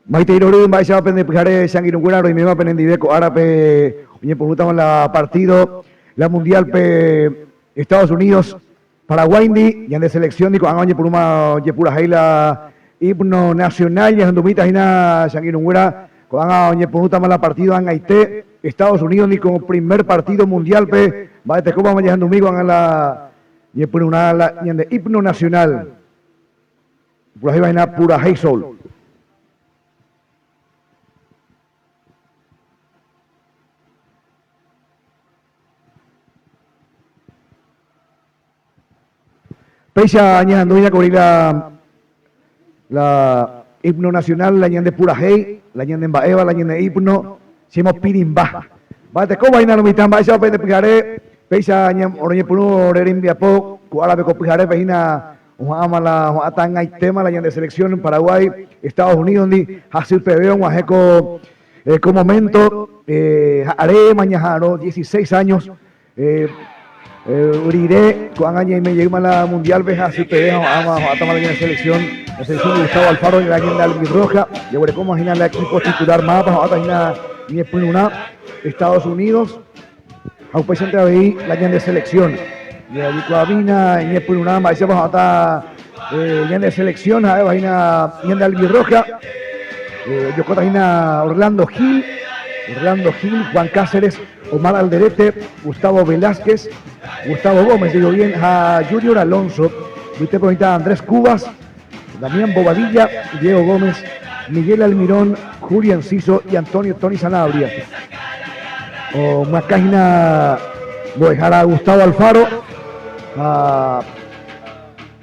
Maite Irori, Baisa Pende Pijare, Sanguinungura, y Mema Penendiveco, Árabe, oye, por la partido, la Mundial Pe Estados Unidos, Paraguay, y en de selección, digo, oye, por una, oye, pura Heila, himno nacional, y en Dumita, Hina, Sanguinungura, oye, por la partido, en Haití, Estados Unidos, ni como primer partido mundial, Pe, va de Copa, Mayas Domingo, en la, y por una, y en de himno nacional, por ahí va pura Heisol. Peisa añadiendo ya cubrir la himno nacional, la añade pura hey, la añade en baeva, la añade himno, se llama pirimba. Bate como vaina no mitan, baisa pende pijare, peisa añade oroñe puno rerim biapo, kuala beko pijare peina, ama la atan hay tema la añade selección Paraguay, Estados Unidos ni hasil pebeo guajeco con momento haré mañana 16 años Uriré, con año y me llegó a la mundial, veja, así te dejo, ama, a tomar la selección de Gustavo Alfaro, y la gente de Albirroja, y ahora como imaginar el equipo titular más, a otra ni es una Estados Unidos, a un país entre ahí, la gente de selección, y allí Coabina, y es una más, vamos a otra, gente de selección, a vaina, gente de Albirroja, yo con Orlando Gil, Juan Cáceres, Omar Alderete, Gustavo Velázquez, Gustavo Gómez, digo bien, a Junior Alonso, usted pregunta Andrés Cubas, Damián Bobadilla, Diego Gómez, Miguel Almirón, Julio Enciso y Antonio Tony Sanabria. O una página, voy a dejar a Gustavo Alfaro, a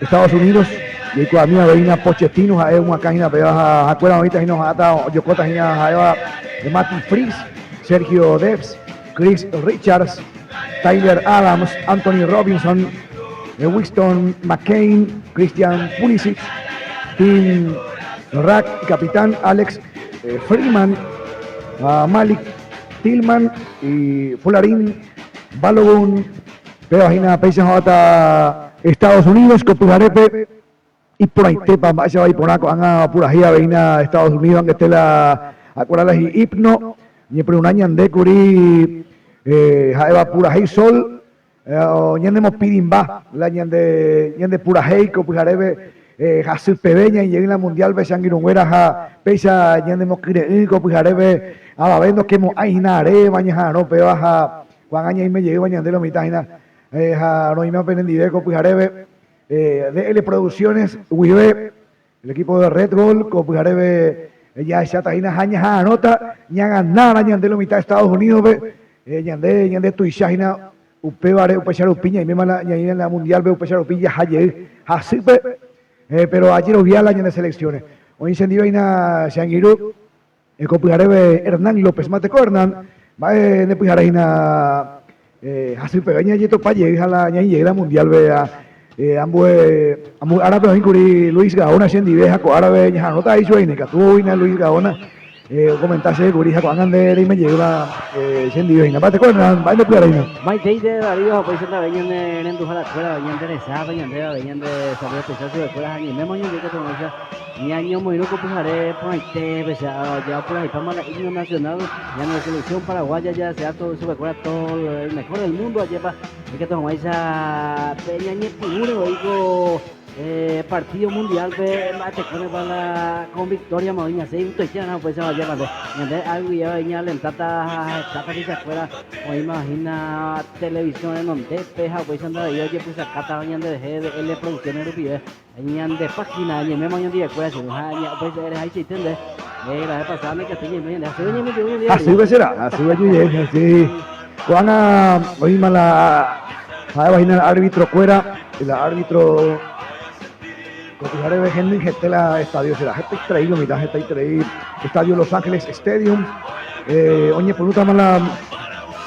Estados Unidos, y con a mí veina Pochettino, a una página pegada a cuerda ahorita y nos ata Yocota a Mati Fries, Sergio Debs, Chris Richards, Tyler Adams, Anthony Robinson, Winston McCain, Christian Pulisic, Tim Rack, capitán Alex Freeman, Malik Tillman y Fularín Balogun, Pedagina Países Jota Estados Unidos, Copujarepe y por ahí tepa, vaya a ir por acá, por ahí a Veina Estados Unidos, aunque esté la acuerdas y hipno, ni por un año de curi Jaeva pura hey sol, ñandemos pirimba, la ñande pura hey, Copujarebe, Hasil Pebeña y llega la mundial, Besanguirunguera, ja, Peisa, ñandemos kire, Copujarebe, ababendo que mo hay nare, mañana no, pero ja, Juan Aña y me llegué bañando la mitad, ja, no, y me aprendido, Copujarebe, DL Producciones, Wibe, el equipo de Red Bull, Copujarebe, ya está ahí años anota, ñagan ñande la mitad de Estados Unidos, ñande tu ishahina, upevare, upechar upiña, y me mala, ñaína en la mundial, ve upechar upiña, haye, así, pero ayer os vi a la ñande selecciones. Hoy incendio ahí na Shangiru, Copujarebe, Hernán López, Mateco Hernán, va de Pujarina, así, pegaña, y esto para llegar a la mundial, vea. Ambos árabes incluir Luis Gaona siendo vieja con árabe ya no está hecho ni que tuvo Luis Gaona comentarse con hija con Ander y me llega siendo vieja parte con va de cuidar ahí mai de Darío pues está venían en tu la escuela venían de esa venían de saber pensar sobre escuelas ni me moño que te moja ni año muy loco pues haré por ahí te pesa ya por ahí para la himno nacional ya en la selección paraguaya ya sea todo se recuerda todo el mejor del mundo allá para es que tomamos esa peña ni puro digo partido mundial de mate con victoria mauña se intuición pues allá para algo ya venía lentata que se fuera o imagina televisión en donde peja pues anda yo pues acá venían de L producciones europea venían de página y me mañana día pues eres ahí si entiende la vez pasada me que estoy viendo así va será así va yo sí Juana hoy mala el árbitro fuera el árbitro Copujarebe de Henry Gestela Estadio será gente traído mitad gente traído Estadio Los Ángeles Stadium oñe por mala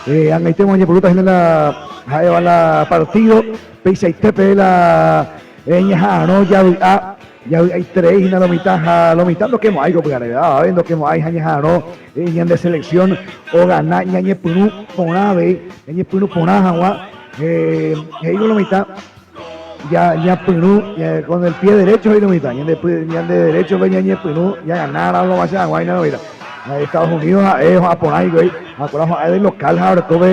angaitemo oñe por en la jaeva la partido peisa y tepe la ñaja no ya hay tres y la mitad lo que hay Copujarebe viendo que hay ñaja no ñan de selección o ganar ñañe punu ponave ñañe punu ponaja ellos la mitad ya Pinú con el pie derecho y no mitad, ya de derecho venía ya Pinú, ya ganara lo más ya guayna no mira. Estados Unidos es japonés, güey, acuerda es local, ahora todo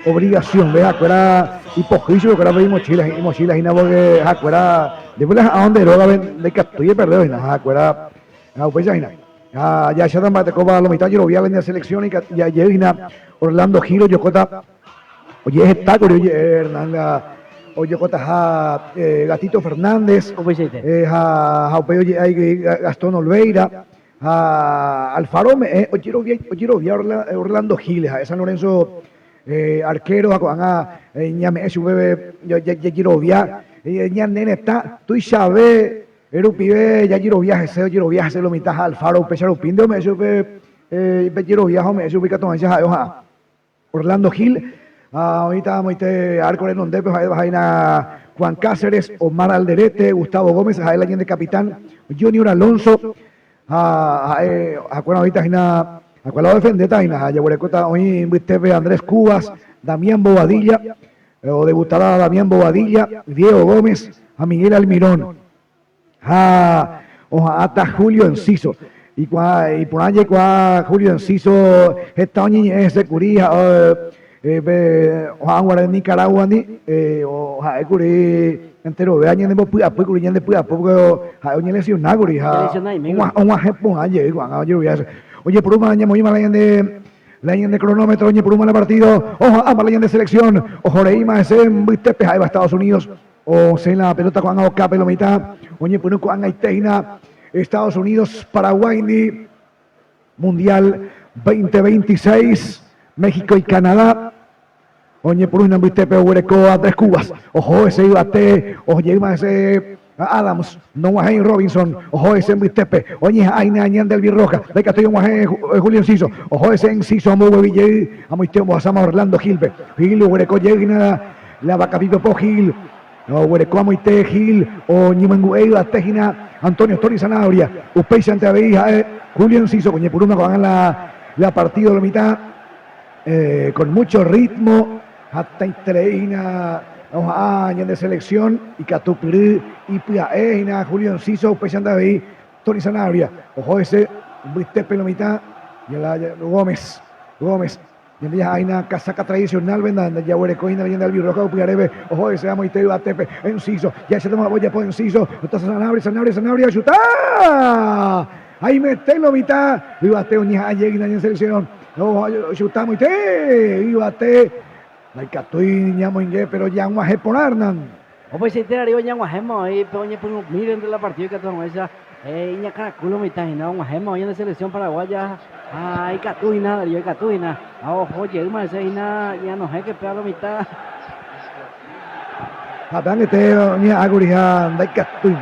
obligación, ve, acuerda hipocresía, acuerda ve mochilas y nada porque acuerda después a donde droga ven de que estoy perdido y nada, acuerda pues ya ya ya también coba lo mitad yo lo vi a la selección y ya llega Orlando Giro Yokota oye está oye Hernán oye Cota Gatito Fernández oye hay Gastón Olveira Alfaro Ojiro vi Orlando Giles a San Lorenzo arquero a ñame su bebé yo via ña nene está tú sabes era un pibe ya giro viaje lo mitad Alfaro Pecharo Pindo me supe giro viaje me supe que tomar Orlando Gil ahorita arco en donde pues hay Juan Cáceres, Omar Alderete, Gustavo Gómez, ahí la de capitán, Junior Alonso, ahorita hay acuerdo defender taina, Yaguarecota hoy Andrés Cubas, Damián Bobadilla, o debutará Damián Bobadilla, Diego Gómez, a Miguel Almirón, hasta Julio Enciso. Y por allí Julio Enciso, esta oñi ese curía, Juan Guarani Nicaragua ni o curi entero ve año de pues curi de pues poco oñi lesión naguri un ejemplo ayer oye por una año muy mala la de cronómetro oye por una partido ojo a la de selección ojo reima ese viste peja de Estados Unidos o se la pelota con Oca pelomita oye por un Haitena Estados Unidos Paraguay ni Mundial 2026 México y Canadá. Oye, por una viste Huereco a 3 Cubas. Ojo, ese Ibate. Oye, ese Adams. No Guajé Robinson. Ojo, ese Vistepe. Oye, Aina Añan del Virroja. De que estoy en Guajé Julio Enciso. Ojo, ese Enciso. Muy Villay. A muy tiempo pasamos Orlando Gilbe. Gil, Huereco llega la Bacapito Po Gil. No, Huereco a muy te Gil. O Nimanguey, la Tejina. Antonio Tori Zanabria. Upey Santiago. Julio Enciso. Oye, por una con la partido de la mitad. Con mucho ritmo hasta Intreina años de selección y Catupirú y Piaeina Julio Enciso Pechanda ahí Tony Sanabria ojo ese viste pelomita y la Gómez y ya hay una casaca tradicional vendanda ya Huerecoina leyenda del Virroja Piarebe ojo ese amo y te iba a Tepe Enciso ya se toma boya por Enciso entonces Sanabria chuta ahí mete la mitad iba Teo Ña llega en selección no, chutamos y te iba te la catuí ñamo inge pero ya un aje por Arnan o pues si te haría ya un ajemo ahí pero ya pues miren de la partida que tomó esa ya caraculo mitad y no un ajemo ahí en la selección paraguaya ay catuí nada yo catuí nada ojo llega ese ya no sé qué pegar la mitad hablan que te ña agurija de catuí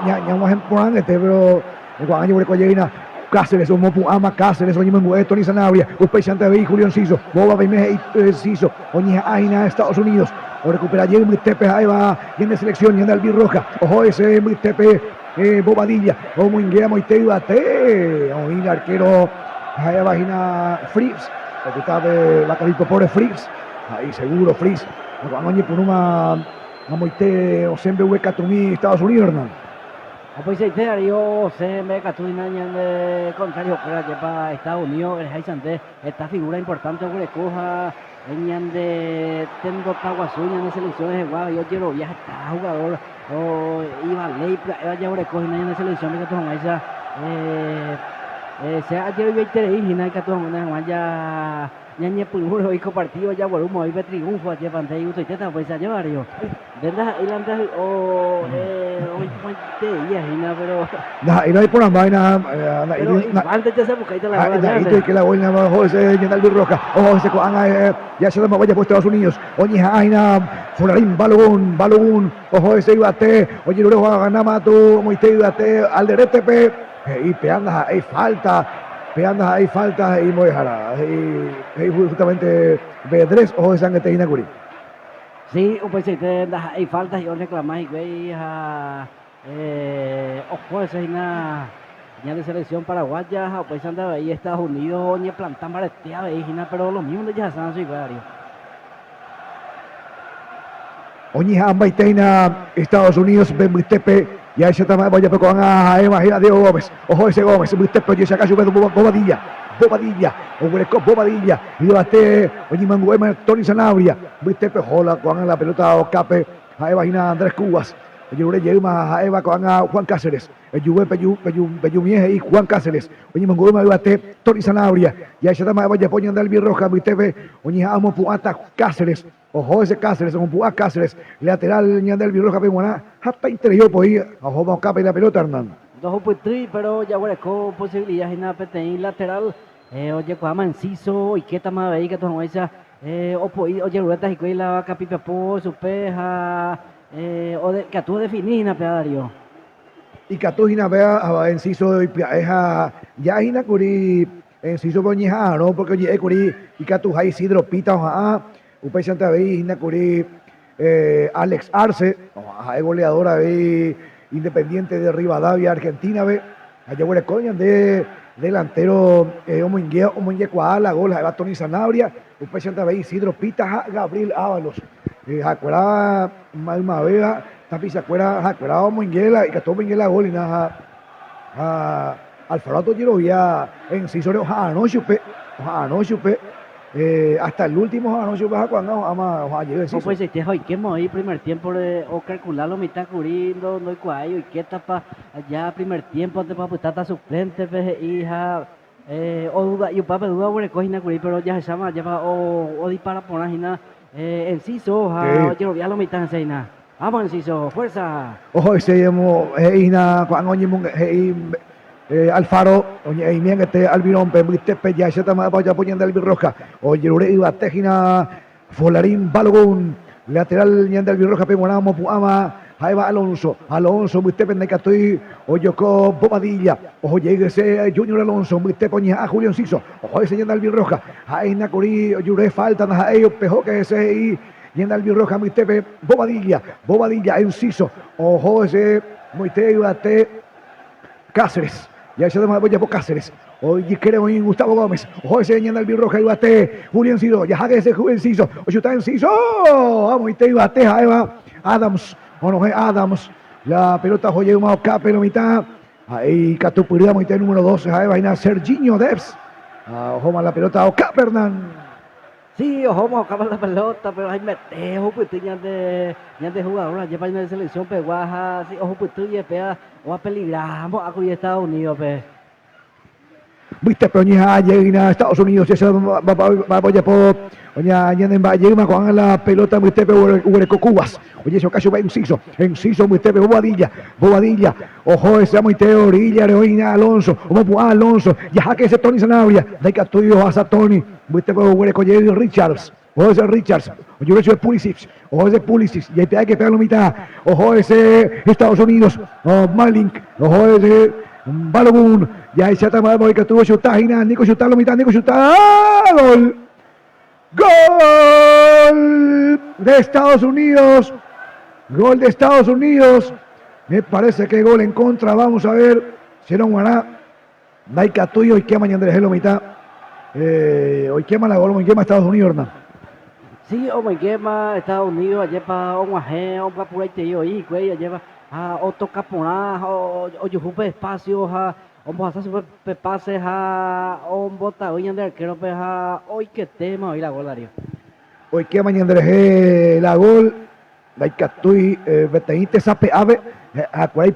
ña un aje por Arnan pero cuando yo recuerdo Cáceres, Ama Cáceres, Oñi Mengué, Tony Sanabria, Upey Santaví, Julio Enciso, Boba Beime Enciso, Oñi Aina, Estados Unidos, o recupera Jeremy Tepe, ahí va, y de selección, y de Albirroja, ojo ese Tepe, Bobadilla, o Muinguea, Moite, Bate, oír arquero, ahí va, Fritz, porque está de la cabito pobre Fritz, ahí seguro Fritz, Oñi por una, Moite, o Sembe Huecatumí, Estados Unidos, Hernán. Pues se daría se me catuna de contrario para Estados Unidos el Haisante esta figura importante que le coja en de tengo Taguazú en selecciones de Guava yo quiero viajar a jugador o iba ley ya le coge en selecciones que toman esa se ha quiero yo interés y nada que toman ya ñañe pulmuro y partido ya volvemos a ir triunfo allá pantalla y usted pues a llevar yo verdad irlandés o pero y no hay por la vaina antes ya se busca ahí te la que la buena bajo ese General Birroja ojo ese ya se llama vaya por Estados Unidos oye Aina Fularín Balogún ojo ese Ibate oye luego va a ganar Mato Moite Ibate Alderete y peanda hay falta y Moejara y justamente Bedres ojo de sangre Tejina Curi sí pues hay faltas y reclamar y ojo esa ya de selección paraguaya pues anda ahí Estados Unidos ni plantan baretea pero lo mismo de ya San Sigario Oñija Ambaiteina, Estados Unidos, Bembustepe, y ahí se está vaya con a imagina Diego Gómez, ojo ese Gómez, Bembustepe, y saca su Bobadilla, Bobadilla, y debate, Oñimanguema, Tony Sanabria, Bembustepe, jola, con la pelota Ocape, ahí imagina Andrés Cubas, el Yure Yema, Eva con Juan Cáceres, el Juve Peyumieje y Juan Cáceres, Oñimanguema, debate, Tony Sanabria, y ahí se está vaya poniendo el Birroja, Bembustepe, Oñija Amo Puata Cáceres, ojo ese Cáceres, un Pua Cáceres, lateral Ñandel Birroja Peguaná, hasta interior por ahí, ojo vamos capa y la pelota Hernán. Dos putri, pero ya hueco posibilidad en la PTI lateral. Oye, cuama enciso y qué tama ahí que tú esa. Oye, ruedas y cuela capipa po su peja. O de que tú definís na pedario. Y que tú hina vea enciso y peja ya hina curi enciso boñija, no porque oye curi y que tú hay Isidro Pita oja. Upay Santa Fe, Hina Curi, Alex Arce, es goleadora de Independiente de Rivadavia, Argentina, ve, allá huele coña de delantero Omoingue Cuala, gol, va Tony Sanabria, Upay Santa Fe, Isidro Pita, Gabriel Ábalos, Jacuera, Malma Vega, Tapi Jacuera, Jacuera Omoinguela, y que todo Omoinguela gol, y nada, Alfredo Giro ya en Cisore, anoche, hasta el último anoche baja cuando ayer no pues este hoy que ahí primer tiempo o calcularlo mitad curindo no hay cuayo y qué tapa allá primer tiempo te para putar suplente hija o duda y papá duda bueno cogina curí pero ya se llama ya o dispara por la enciso yo ya lo mitad enseña vamos enciso fuerza ojo ese llamo ina cuando Alfaro, oye, y bien este Albirón, Pembustepe, ya se está vaya poniendo el Birroja, oye, Ureiva, Tejina, Folarín, Balogun, lateral, Ñanda el Birroja, Pemonamo, Puama, ahí va Alonso, Bustepe, Necatoy, Oyoko, Bobadilla, ojo, llegue ese Junior Alonso, Bustepe, a Julio Enciso, ojo, ese Ñanda el Birroja, ahí Nacurí, Yure, falta, a ellos, Pejoque, ese y Ñanda el Birroja, Bustepe, Bobadilla, Enciso, ojo, ese Muiteiva, Cáceres. Ya se llama por Cáceres. Hoy queremos Gustavo Gómez. Ojo ese Ñanda el Birroja y bate. Julián Ciso. Ya jaque ese Julián Ciso. Oye, está en Ciso. Vamos y te bate. Eva Adams. O no es Adams. La pelota joye una acá, pero mitad. Ahí Catupuridad, mitad número 12. Ahí va a Serginho Debs. Ojo más la pelota. Oca Fernán. Sí, ojo, vamos a acabar la pelota, pero hay metejo, pues ya de jugadora, lleva de selección, peguaja, sí, ojo, pues tú ya pega, o a peligramos a Estados Unidos, pues. Viste, pero ya llega a Estados Unidos, ya se va a por oña en Valle, con la pelota, viste, pero Cubas. Oye, eso casi va Enciso, viste, Bobadilla, ojo, ese Moiteo, Orilla, Heroína, Alonso, Alonso, ya que ese Tony Sanabria, de que estudio a Tony, viste, pero Richards. Ojo ese Richards, oye ese Pulisic, y ahí hay que pegarlo mitad, ojo ese Estados Unidos, Malink, ojo ese Balogun, ya ahí se está mal que tuvo chutar, Nico chutar la mitad, gol de Estados Unidos, me parece que gol en contra, vamos a ver, será un guaná, Naika tuyo y quema Andrés la mitad, hoy quema la gol, hoy quema Estados Unidos, Hernán. Sí, o me quema Estados Unidos, lleva un guajé, un capurete y hoy, güey, lleva otro caponá, o yo jupe espacio, vamos a hacer super pases, un bota hoy en el arquero, hoy que tema, hoy la gol, Darío. Hoy que mañana la gol, la Icatui, Beteinte Sape Ave, hoy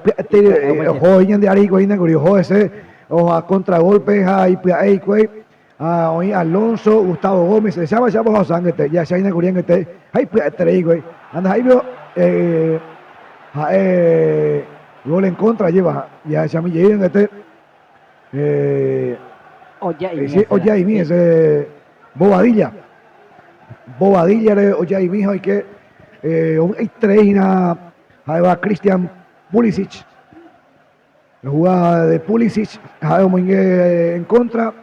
en de Arico, ojo ese, ojo contragolpe, ahí, güey. Hoy Alonso, Gustavo Gómez, se llama a sangre, ya se ha inaugurado ahí, güey. Anda ahí, veo, gol en contra lleva, ya se ha llegado Oyaimi, ese Bobadilla, Oyaimi, hay que, hay tres, ahí va Cristian Pulisic, la jugada de Pulisic, en contra.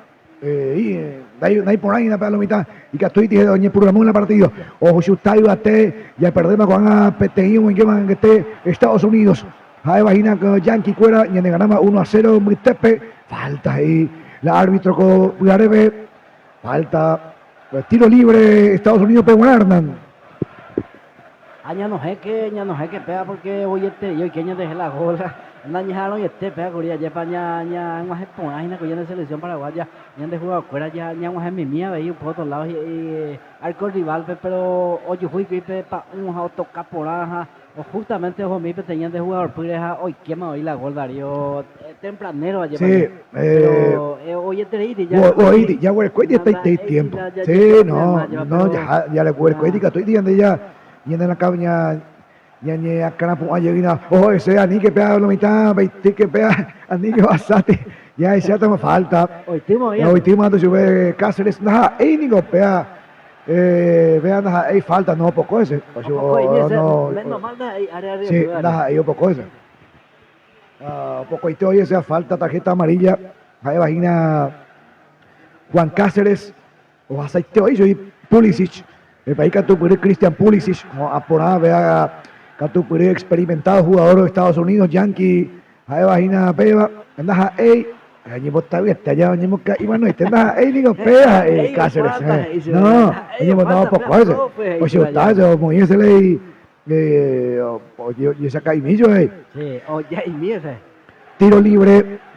Y ahí por ahí para la mitad y que estoy doña programó en la partido ojo chutai bate ya perdemos con a PTI en que esté Estados Unidos ahí vagina con Yankee Cuera y le ganamos 1-0 Muitepe falta ahí la árbitro con Garebe falta tiro libre Estados Unidos pero Hernán ya no sé qué pega porque hoy yo que dejé la gola. Nañaron y pega curia ya para ña más por ahí na cuya selección paraguaya ya de jugar fuera ya más mi mía veía por otro lado y arco rival pero oye fui que para un auto caporaja o justamente ojo mi tenían de jugador pues hoy quema hoy la gol Darío tempranero allá Sí, pero hoy ya hoy ya huele cuesta tiempo. Sí, no, ya le huele cuesta estoy diciendo ya y en la cabaña ya acá po ayudina ojo ese ani que pega la mitad 20 que pega ani que bastante ya ese me falta hoy timo ando sube Cáceres nada ni go pega vean nada hay falta no poco ese no menos mal área sí nada hay poco ese poco y te oye esa falta tarjeta amarilla ahí vagina Juan Cáceres o aceite hoy soy Pulisic el país que tu Cristian Pulisic a por nada vea Catupuri experimentado jugador de Estados Unidos, Yankee, ahí vagina peba, andas ahí, allí está bien, allá venimos que iban no andas ahí digo pega, Cáceres, no, allí no poco ese, pues si está yo muy ese ley, oye ese caimillo sí, oye y mire,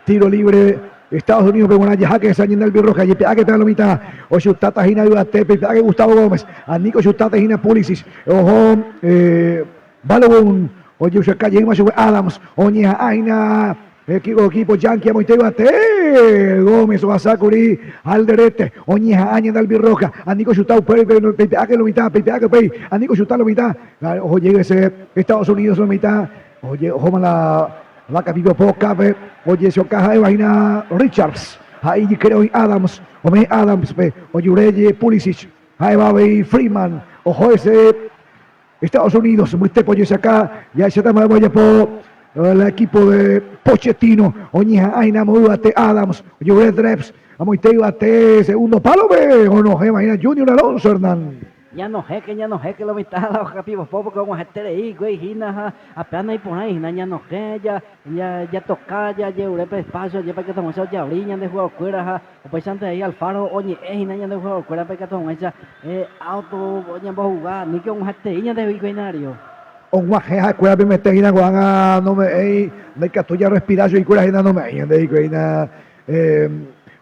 tiro libre. Estados Unidos pegó una yaja que se añade el birroja y pega que pega la mitad. O Chutata Gina de Tepe, pega que Gustavo Gómez. A Nico Chutata Gina Pulisic. Ojo, Balogun. Oye, usted calle más Adams. Oña Aina. Equipo Yankee a Moiteo Ate. Gómez o a Sakuri. Al derete. Oña Aña de Albirroja. A Nico Chutao. Pega que la mitad. Pega que pega. A Nico Chutao la mitad. Ojo, llega ese Estados Unidos la mitad. Oye, ojo, la capito poca, oye, se caja de vaina Richards, ahí creo Adams, Adams, oye, Ureye, Pulisic, ahí va Freeman, ojo ese, Estados Unidos, muy pollo ese acá, ya se llama voy por el equipo de Pochettino, oye, Aina, Moduate, Adams, oye, Red Reps, vamos a segundo palo, o no, imagina, Junior Alonso, Hernán. Ya no sé que lo mitad los capivos porque vamos a estar ahí, güey, hina, apenas ahí por ahí, ya no sé, ya toca, ya llevaré espacio, ya para que estamos ya brillan de juego fuera, o pues antes ahí Alfaro, oye, hina, ya de juego fuera para que estamos esa auto, oye, vamos a jugar, ni que vamos a estar ahí, ya de binario. Un guajeja, cuida me meter hina, guanga, no me, de que tú ya respiras y cuida hina, no me, hina,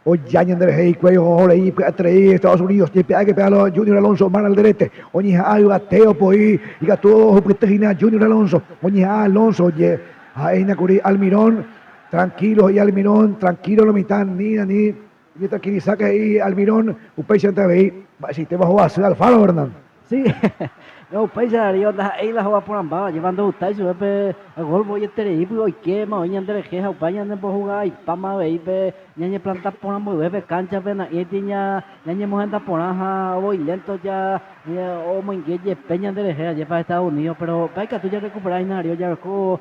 o Yañan del Hey, cuello, ahí, traí Estados Unidos, que pega los Junior Alonso, man al derete, oye, algo ateo, pues, y que todo, Junior Alonso, oye, Alonso, oye, ahí, Nacuri, Almirón, tranquilo, y Almirón, tranquilo, lo mitad, ni, tranquiliza que ahí, Almirón, un país antes de ahí, si te vas a jugar, Alfaro, Hernán. Sí. No, país Darío, ahí la juega por ambas, llevando usted, su el gol voy a tener y que más hoy ande queja, upaya ande por jugar y pama ve, ñañe planta por ambos, ve cancha pena y tiña, ñañe mojenta por aja, voy lento ya, o muy que peña ande queja, ya para Estados Unidos, pero para que tú ya recuperas Darío, ya con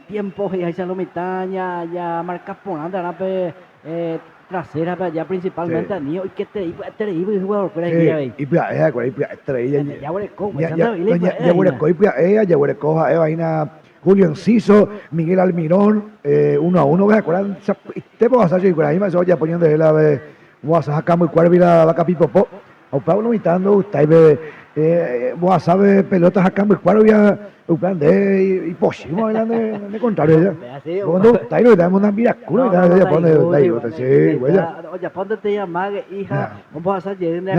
tiempo y ahí se lo mitad, ya marca por ande, trasera para allá principalmente a niño y que te iba y jugador por ahí y pues ya vaina Julio Enciso, Miguel Almirón, 1-1, ¿ves? ¿Acuerdan? Te puedo hacer yo ahí me estoy ya poniendo de la vez, vamos a sacar muy cuervo y la vaca pipopo, a Pablo mitando, usted vos sabes pelotas acá muy cuervo ya un plan de imposible de contrario ya cuando está ahí nos damos una miraculo y ya pone sí güey oye ponte te llama hija vamos a hacer llegar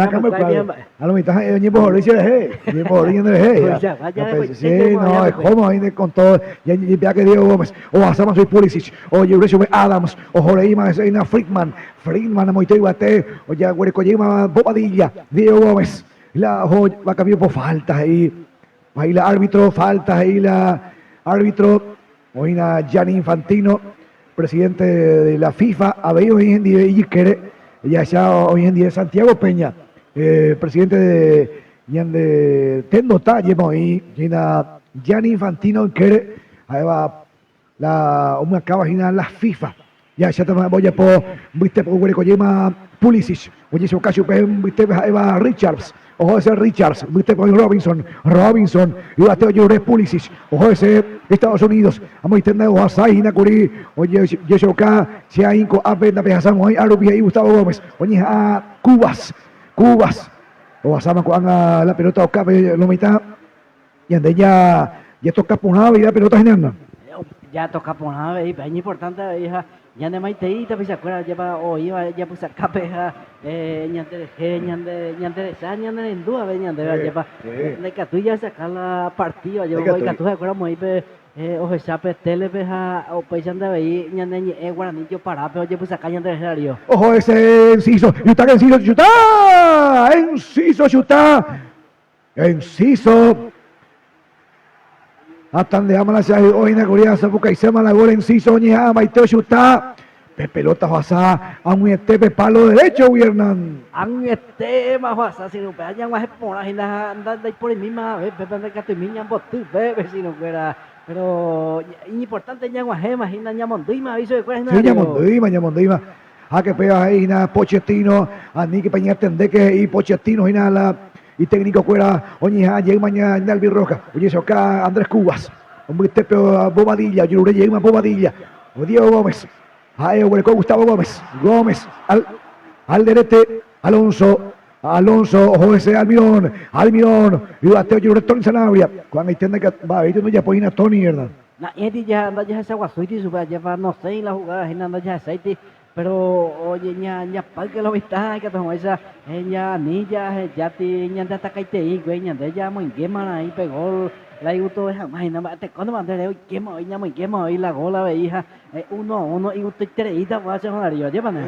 a lo mitad ni por dice ni por sí no es como ahí con todo ya que Diego Gómez o Asama soy Pulisic oye Eugenio Adams o Joreima es una Friedman a Moiteo Guate oye Huerecojima Bobadilla Diego Gómez la va a cambiar por faltas ahí la árbitro, faltas ahí la árbitro, hoy na Gianni Infantino, presidente de la FIFA, a ver hoy en día ya hoy en día Santiago Peña, presidente de Tendo Talle, hoy Gianni Infantino quiere, ahí va una cabajina la FIFA, ya te voy a por, viste por Huerecojima Pulisic, oye, se casi viste ahí va Richards. Ojo ese Richards, viste con Robinson, y va a tener Pulisic, ojo ese Estados Unidos, vamos a entender o Asai, Nakuri, oye, Yeshoka, Chiainco, Apenda, Pejasamo, Arubia y Gustavo Gómez, oye, a Cubas, o Asama con la pelota o cabe, lo mitad, y ande ya toca punada vida pelota general. Ya toca poner ahí, es importante, hija. Ya de maiteita, pues se acuerda, lleva o iba, ya pues acá peja, ñande, ñande, ñande, en duda, ñande, lleva, la que tú ya sacar la partida, lleva, oiga, tú se acuerdas muy bien, o se sabe, tele, peja, o pues anda ahí, ñande, guaranillo para, pero yo pues acá ñande, radio. Ojo ese Enciso, Enciso. Atan de Amala hoy en la Corea Zapuca y Sema la gol Enciso, Oñeja, Maiteo Chutá. De pelota Juazá, a un estepe palo derecho, Hernán. Ang tema Juazá, si no pega, ya más por ahí, anda por ahí misma, pepe, que tu niña botu, si no fuera. Pero importante ya más imagina ya Mondima, aviso de cuál es nada. Sí, ya Mondima. A que pega ahí, nada, Pochettino, a Niki Peña Tendeque y Pochettino y nada. Y técnico fuera, Oñeja, llega mañana en Albirroja. Oye, eso acá Andrés Cubas. Hombre, Bobadilla, Yurure llega Bobadilla. O Diego Gómez. Ahí, Gustavo Gómez. Gómez, Alderete, Alonso. Ojo ese Almirón. Y bateo Yurure Tony Sanabria. Cuando entiende que va, ahí no ya puede ir a Tony, ¿verdad? Ya anda ya esa guasuiti, ya no sé, la jugada, anda ya aceite. Pero oye ya para que lo vista que tomó esa ella niña ya ti ña ta caite y güey ña de ya muy bien ahí pegó la gusto esa imagina te cuando mandé hoy quema hoy ña muy quema hoy la gola ve hija 1-1 y usted treita va a ser horario ya pana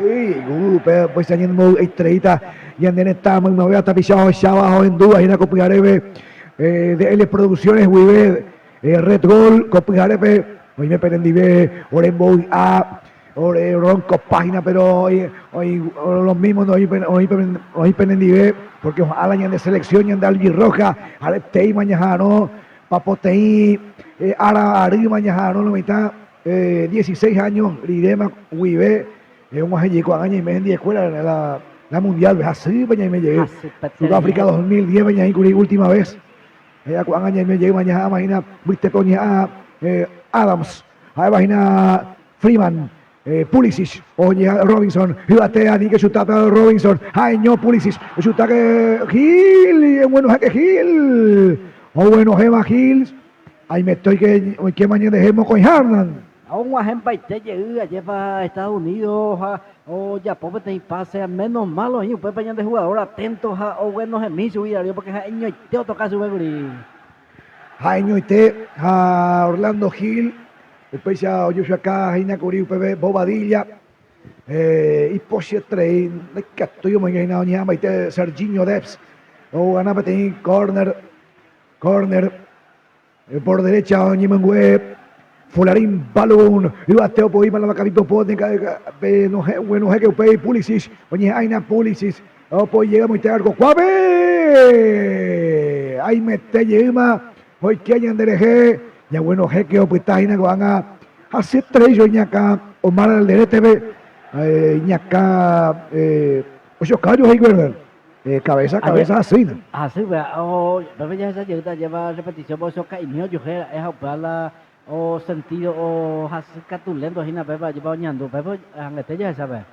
pues año mo treita y anden está muy me hasta pisado ya abajo en duda y la copiarebe de L Producciones Wibe Red Gol copiarebe hoy me perendive Oremboy a Ronco página, pero hoy los mismos hoy penendive, porque ojalá de selección y de albirroja, Aleptei mañana, Papotei, Ara Ari mañana, la mitad, 16 años, Ridema, Wibe, un año año y medio de escuela, la mundial, así, y me llegué, Sudáfrica 2010, última vez, año y me llegué mañana, imagina, viste coña, Adams, imagina, Freeman, Pulisic, oye Robinson, y batea ni que chuta Robinson, ay no Pulisic, chuta que Gil, bueno que Gil, o bueno Gema Gil, ahí me estoy que mañana dejemos con Harnan. Aún más en país lleva a Estados Unidos, o ya pobre te pase, menos malo, y pues de jugador atentos, o buenos en mí subir, porque año te toca su beguri. Año y te a Orlando Gil. Después ya yo soy acá, Jaina Curi, UPB, Bobadilla, y Poche 3, que estoy mañana, y te Serginho Debs, o ganaba tener corner, por derecha, Ñimengue, Fularín, Balón, y bateo por ahí para la Macabito Potnica, no sé que UPB, Pulisic, oye, Aina Pulisic, o pues llegamos y te algo, ¡Cuave! Ahí me te lleva, hoy que hayan de ya bueno, jeque o pues está que van a hacer tres yo ñaca Omar al DTV ñaca ocho callos ahí verdad cabeza así ¿no? Así o ya esa lleva repetición vos soca y mío yo es a o sentido o hacer catulento hina pepa lleva oñando pepa angete ya sabe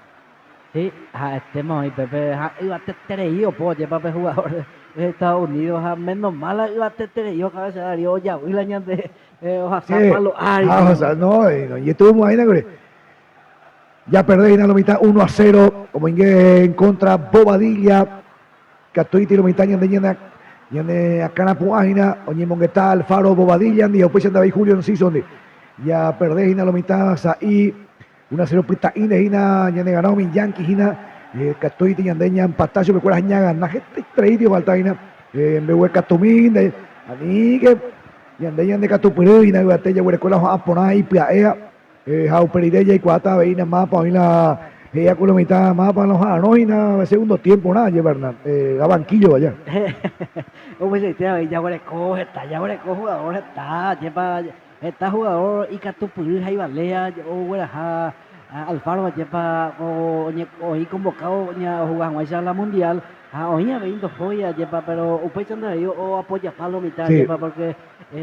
sí estemos y pepe iba a tener yo pues lleva jugador de Estados Unidos menos mala iba a tener yo cabeza dario ya hoy la ñande no, y estuvo imagina ya perdés en la mitad 1-0 como en contra Bobadilla Catuiti la mitad y acá en la página oye Mongueta Alfaro Bobadilla y después David Julio en season ya perdés en la mitad ahí 1-0 pita ina ya ganó mi Yankee Catuiti y andeña empatacho me acuerdas ñaga na gente traído faltaina en Behueca Catumín ani que y andeñan de Catupurú y na batella huerecola a poner ahí piaea Jauperidella y Cuata veina más para la ella con la mitad más para los no y nada segundo tiempo nada Bernard a banquillo allá como se dice ya huereco jugador está jugador y Catupurú ahí balea o huereja Alfaro lleva o convocado a jugar la mundial oía viendo joya, lleva, pero usted anda ahí o apoya palo mitad, Sí. lleva, porque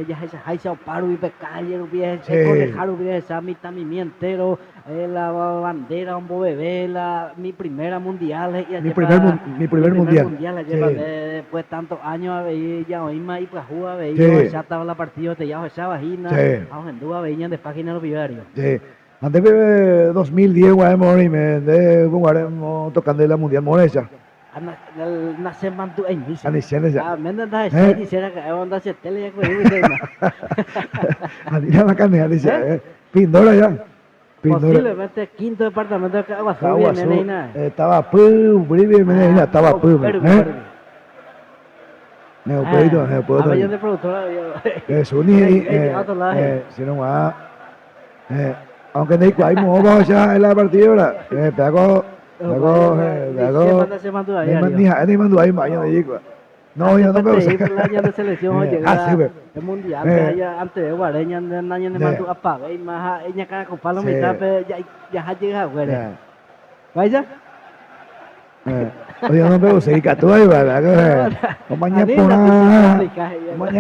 ya se hay se paro y pecalle, Sí. conejar hubiera esa mitad mi entero, la bandera, un bebé, mi primera mundial, ya Mi lleva, primer mundial. mundial, lleva, Sí. después tantos años, a ver, ya oí más y pues jugar, a ver, Sí. yo ya estaba la partida, te ya esa vagina, Sí. vamos en duda, veían de página los diarios. Sí. Antes de 2010, guaremos y me de guaremos tocando la mundial morecha. Nace mantu en bici. Aniciane ya. Me anda se dice que onda se tele ya que Anilla la carne, dice. Pindora ya. Pindora. posiblemente quinto departamento de Caguazú, viene nena. Estaba pu, bribe, menina, estaba pu. Neopedito, A ver, yo de productora. Eso ni si no va. Aunque no hay cual modo ya en la partida, pego Se mandó ahí. ni mando ahí mañana de Yico. No, yo no veo. El año de selección, Sí, llega el mundial, ya antes de Guareña, el año de mandó apaga y más ella cara con palo mitad, ya llega, güey. ¿Vaya? Oye, no veo, se tú ahí, ¿verdad? Mañana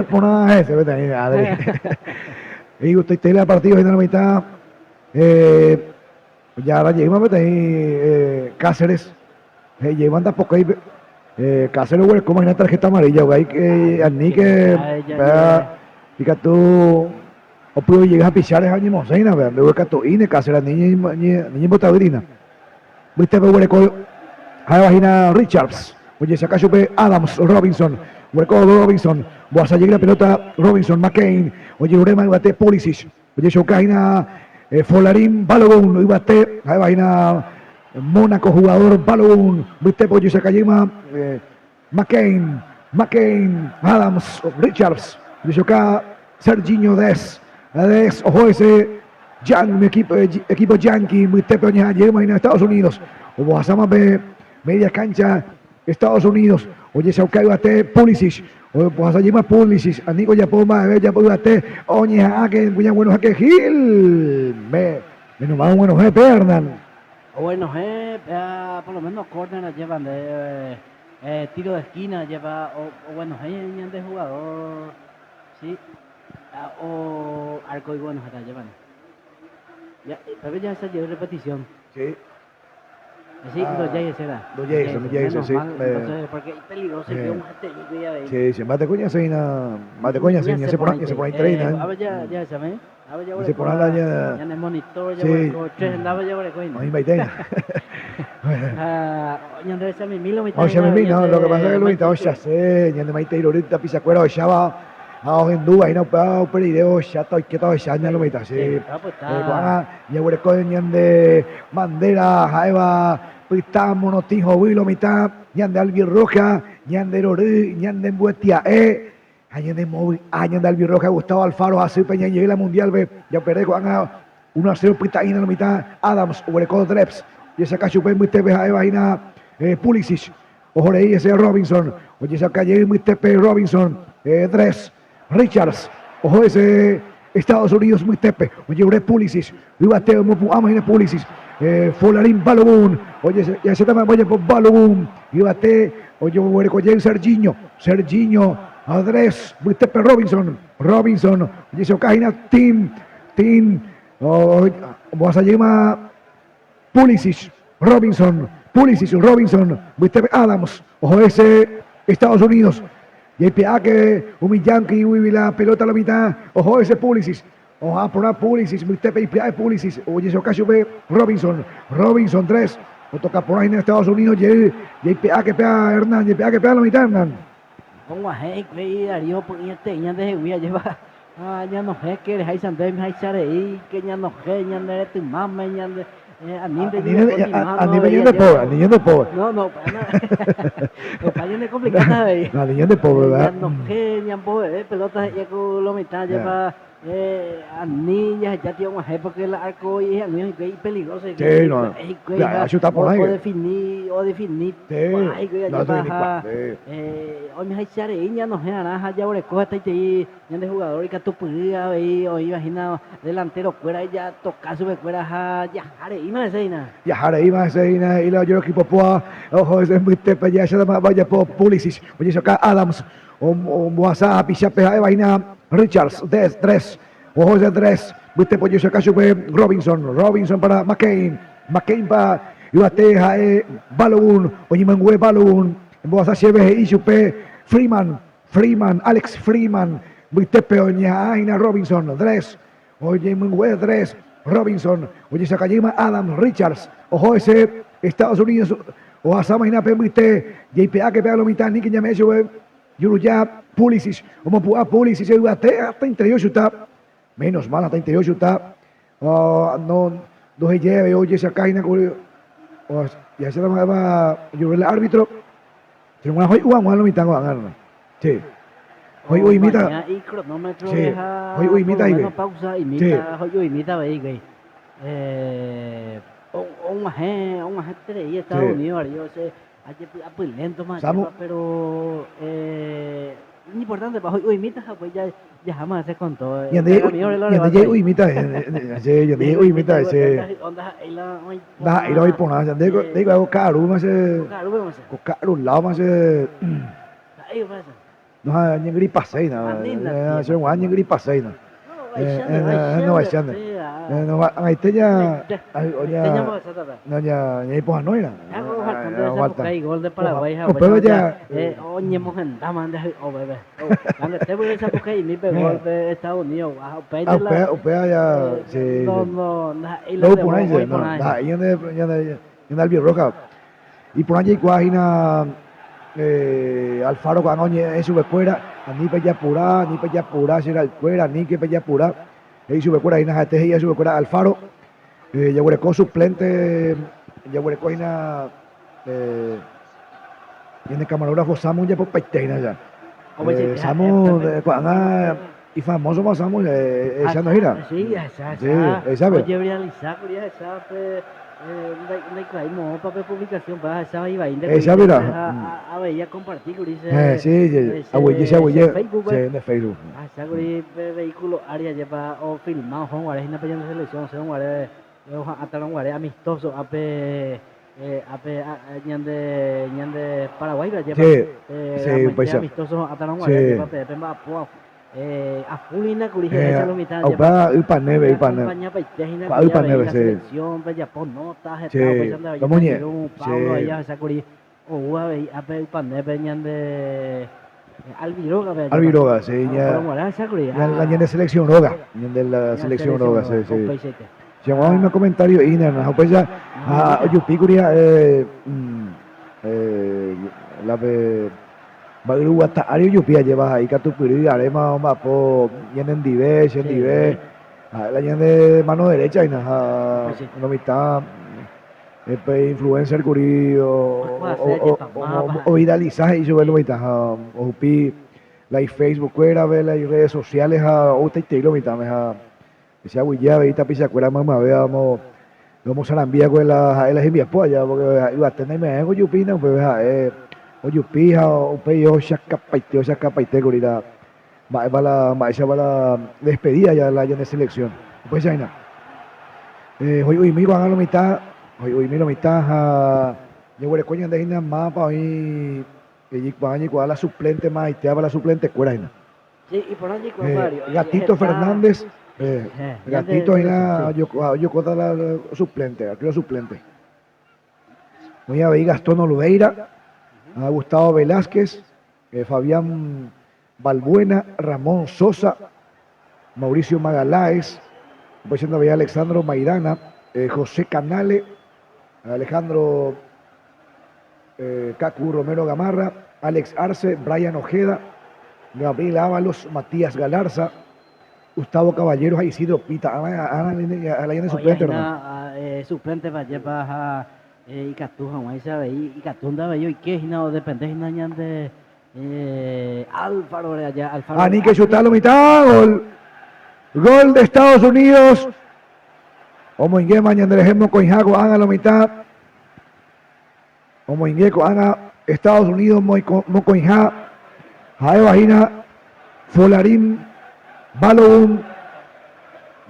por nada, se ve también. Y usted tiene la partida en la mitad. Ya ahora llegamos ahí Cáceres. Llevan tampoco ahí. Cáceres, güey, como hay una tarjeta amarilla, güey, que al ni que. Fíjate tú. O puedo llegar a pichar esa mocena, ¿verdad? Luego que tú, Ine, Cáceres, niña botadrina. Viste, güey, a la vagina Richards. Oye, se acá chupe Adams, Robinson. Hueco Robinson. Voy a salir la pelota Robinson, McCain. Oye, Urema, ibate Pulisic. Oye, Shokaina, Folarín, Balogun. Ibate, a la vagina Mónaco, jugador Balogun. Viste, oye, se cayema McCain, Adams, Richards. Oye, Shoka, Serginho Des. Ojo ese, mi equipo Yankee. Viste, oye, llegamos en Estados Unidos. O Boazama media cancha, Estados Unidos. Oye, Saucay bate Pulisic. O pues allí más Pulisic. Anico ya puedo más, ya puedo bate. Oye, que bueno, que Gil. Menos más bueno, Hernán. Bueno, por lo menos córner llevan de tiro de esquina, lleva, o bueno, de jugador, sí, o arco y bueno, llevan. Ya, pero ya se llevó repetición. Sí. Sí, los Jays será. Los Jays, sí. Entonces, porque es peligroso, que un técnico ya ve. Sí, sí, mate coña, se pone ahí treina. A ver, ya se ve. A ver, ya se pone allá. Ya en el monitor, ya voy a tres, andaba ya voy a coña. Ahí me tenga. Ya Andrés, ya me milo, oye, no, lo que pasa es que lo invitado ya sé, ya de maite ir ahorita pisa cuero, ya va. En duda, y no puedo perder, ya estoy quieto, ya lo metas. Sí, ya voy a coña de bandera, jaeva. Pita monotijo Wilo mitad, ñan de Albirroja, ñan de Rorí, ñan de Buetia añan de móvil, añan de Albirroja, Gustavo Alfaro, así Peña llegué la mundial, ya perdé con 1-0 Pita en la mitad, Adams, Ureco Dreps, y esa cachupe muy tepe, vaina Pulisic, ojo ahí ese Robinson, oye esa calle muy tepe Robinson, Dreps, Richards, ojo ese Estados Unidos muy tepe, oye Ure Pulisic, Ibate, Amagina Pulisic, Folarín Balogun, oye, ya se llama por Balogun, Ibate, oye, oye, Serginho, Andrés, Buitepe Robinson, oye, se ocajina, Tim, vamos a llamar Pulisic, Robinson, Buitepe Adams, ojo ese, Estados Unidos, y el que humillante y la pelota a la mitad, ojo ese Pulisic. Ojalá por una Pulisic, Buitepe y Pulisic, oye, se ocasión Robinson 3, o toca por ahí en Estados Unidos, y que pega Hernán, y que pega la mitad Hernán. Como a que Darío ponía teña de Jehuía, lleva, ya no sé, que eres ahí Sandem, ahí Sarei, que ya no sé, ya no eres tu mamá, ya no. A niño de pobre. No, para niño de complicada, a niño de pobre, ¿verdad? Ya no sé, ya pobre, pelotas, ya con lo mitad, lleva. a niñas ya tiene una porque el arco y es muy peligroso. Sí, no. Ya, eso está por ahí. O definir. Sí. Ay, que No, ya eso ni baja. cuál, sí. Hoy me hay chareña, no sé, naranja, ya por el coja está ahí, ya de jugador y que tu podría ver, hoy imagina delantero fuera, ya toca su fuera, ya jare, imagina. Ja har det i meg, så ila yo equipo po ojo es muy te ya se llama vaya po Pulisic oye eso acá Adams o WhatsApp y chape de vaina Richards de 3 ojo de 3 viste pues yo acá sube Robinson para McCain para Ibateja Balogun oye mengue Balogun WhatsApp lleve y chupe Alex Freeman viste peoña aina Robinson 3 oye mengue 3 Robinson, oye Sakajima, Adams, Richards, ojo ese, Estados Unidos, o Asama Inape, viste, JPA que pega lo mitad, Nicky Yamecho, Yuruya, Pulisic, como Pulisic, hasta 38 está, menos mal, hasta 38 está, no se lleve, oye Sakajina, ya se llama, el árbitro, pero una hoy lo mitad, sí. Hoy imita. Y cronómetro sí. deja Hoy imita ahí. Pausa, imita, sí. Hoy imita ahí, güey. Un agente de Estados Unidos, yo sé, hay lento más, pero importante para hoy imita, pues ya jamás se contó. Y ande hoy imita, sí, hoy imita ese. Da, y lo voy poner, digo algo caro, más caro, lado más no hay gripa seina, soy un año gripa seina. No va a ser. No ahí te ya no ya pues no era. Gol de Paraguay. Pero ya oye mojenda mande o bebé. Cuando te voy a esa porque y mi gol de Estados Unidos. Opea ya sí. No, lo ponéis, no. Ahí en Albirroja. Y por allí cuajina Alfaro cuando es su escuela, ni pella pura, será el cuera, ni que pella pura, y su escuela, y nada, y su escuela Alfaro, Yaguarecó suplente, Yaguarecó y nada, y en el camarógrafo Samu ya por peiteina ya. Samu, y famoso más Samu, esa no gira. Sí, esa. Oye, realizar, esa, no papel publicación para esa iba esa mira a veía compartir dice sí Facebook de Facebook esa vehículo área lleva o filmado con guardia una pequeña selección son guardia hasta los guardia amistoso ape ñande Paraguay lleva pues amistoso hasta los guardia lleva pepe a Fulina curije esa lo mitad ya Upaneve selección pues ya pon notas como ñe Pablo allá esa curi o ue ape Upaneve ñande Albiroga sí ya la ñande selección roga ñande la selección roga sí llamó a un comentario interno pues ya a Yupicuria la Bagru hasta Ario Yupia lleva ahí Catupiri, Arema, Mapo, Yenen Dive, la de mano derecha y nada, una mitad, influencer Curi o viralizaje y sube la mitad, o Jupi, la Facebook, las redes sociales, o te lo mitad, esa huilla, veita pisa, cuera mamá, veamos. Vamos a la envía con las envías pues ya porque iba a tener me Yupina pues o Yupija o Peyo Shakapaite Gorila va la despedida ya la de selección pues ya hoy mi van a la mitad hoy mi la mitad yo voy a coño de ina más para hoy y van a la suplente más y te va la suplente cuera sí y por allí Gatito Fernández Gatito yo cuota la suplente aquí la suplente voy a ver Gastón Oliveira a Gustavo Velázquez, Fabián Balbuena, Ramón Sosa, Mauricio Magaláes, voy a ver Alexandro Maidana, José Canale, Alejandro Cacu Romero Gamarra, Alex Arce, Brian Ojeda, Gabriel Ábalos, Matías Galarza, Gustavo Caballeros, Isidro Pita, a la de suplente, hermano. Suplente para llevar y Catuja, ahí sabe, y Catunda bello y que no depende de Alfaro allá, Alfaro. Ni que chutarlo mitad gol. Gol de Estados Unidos. Omo inge mañanderejemo coinjago haga la mitad. Omo inge haga Estados Unidos mocoinja. Jae vagina. Folarín. Balogun.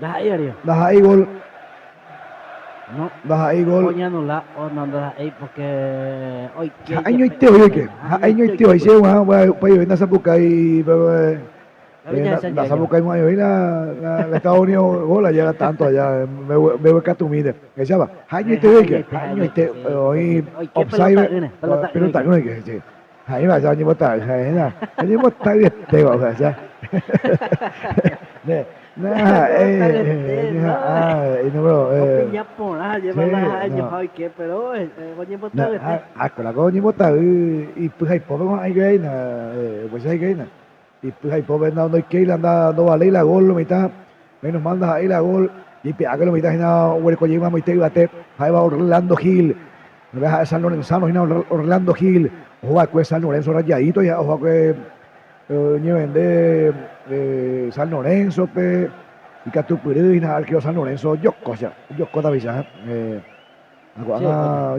Dah ahí Darío. Das ahí gol. No. Das ahí gol. Coña no la o no das ahí porque hoy que Año este hoy que. Año este hoy se va para ir a Zapuca y la Zapuca y hoy la Estados Unidos gol allá tanto allá me voy a Catumide. Que se llama. Año este hoy que. Año este hoy offside. Pero está no que sí. Ahí va ya ni botar, ni botar este o sea. Nah, no, ya por nada, lleva las años hoy que, pero coño botar con la coña botar y pues hay pobre hay que pues hay que y pues hay pobre no hay que anda no vale la gol lo mitad menos manda ahí la gol y pega que lo mitad no huele con lleva muy te bate ahí va Orlando Gil no deja San Lorenzano y Orlando Gil juega con San Lorenzo rayadito ya ojo que lleven de San Lorenzo y que tu pirina al que San Lorenzo yo cosa visa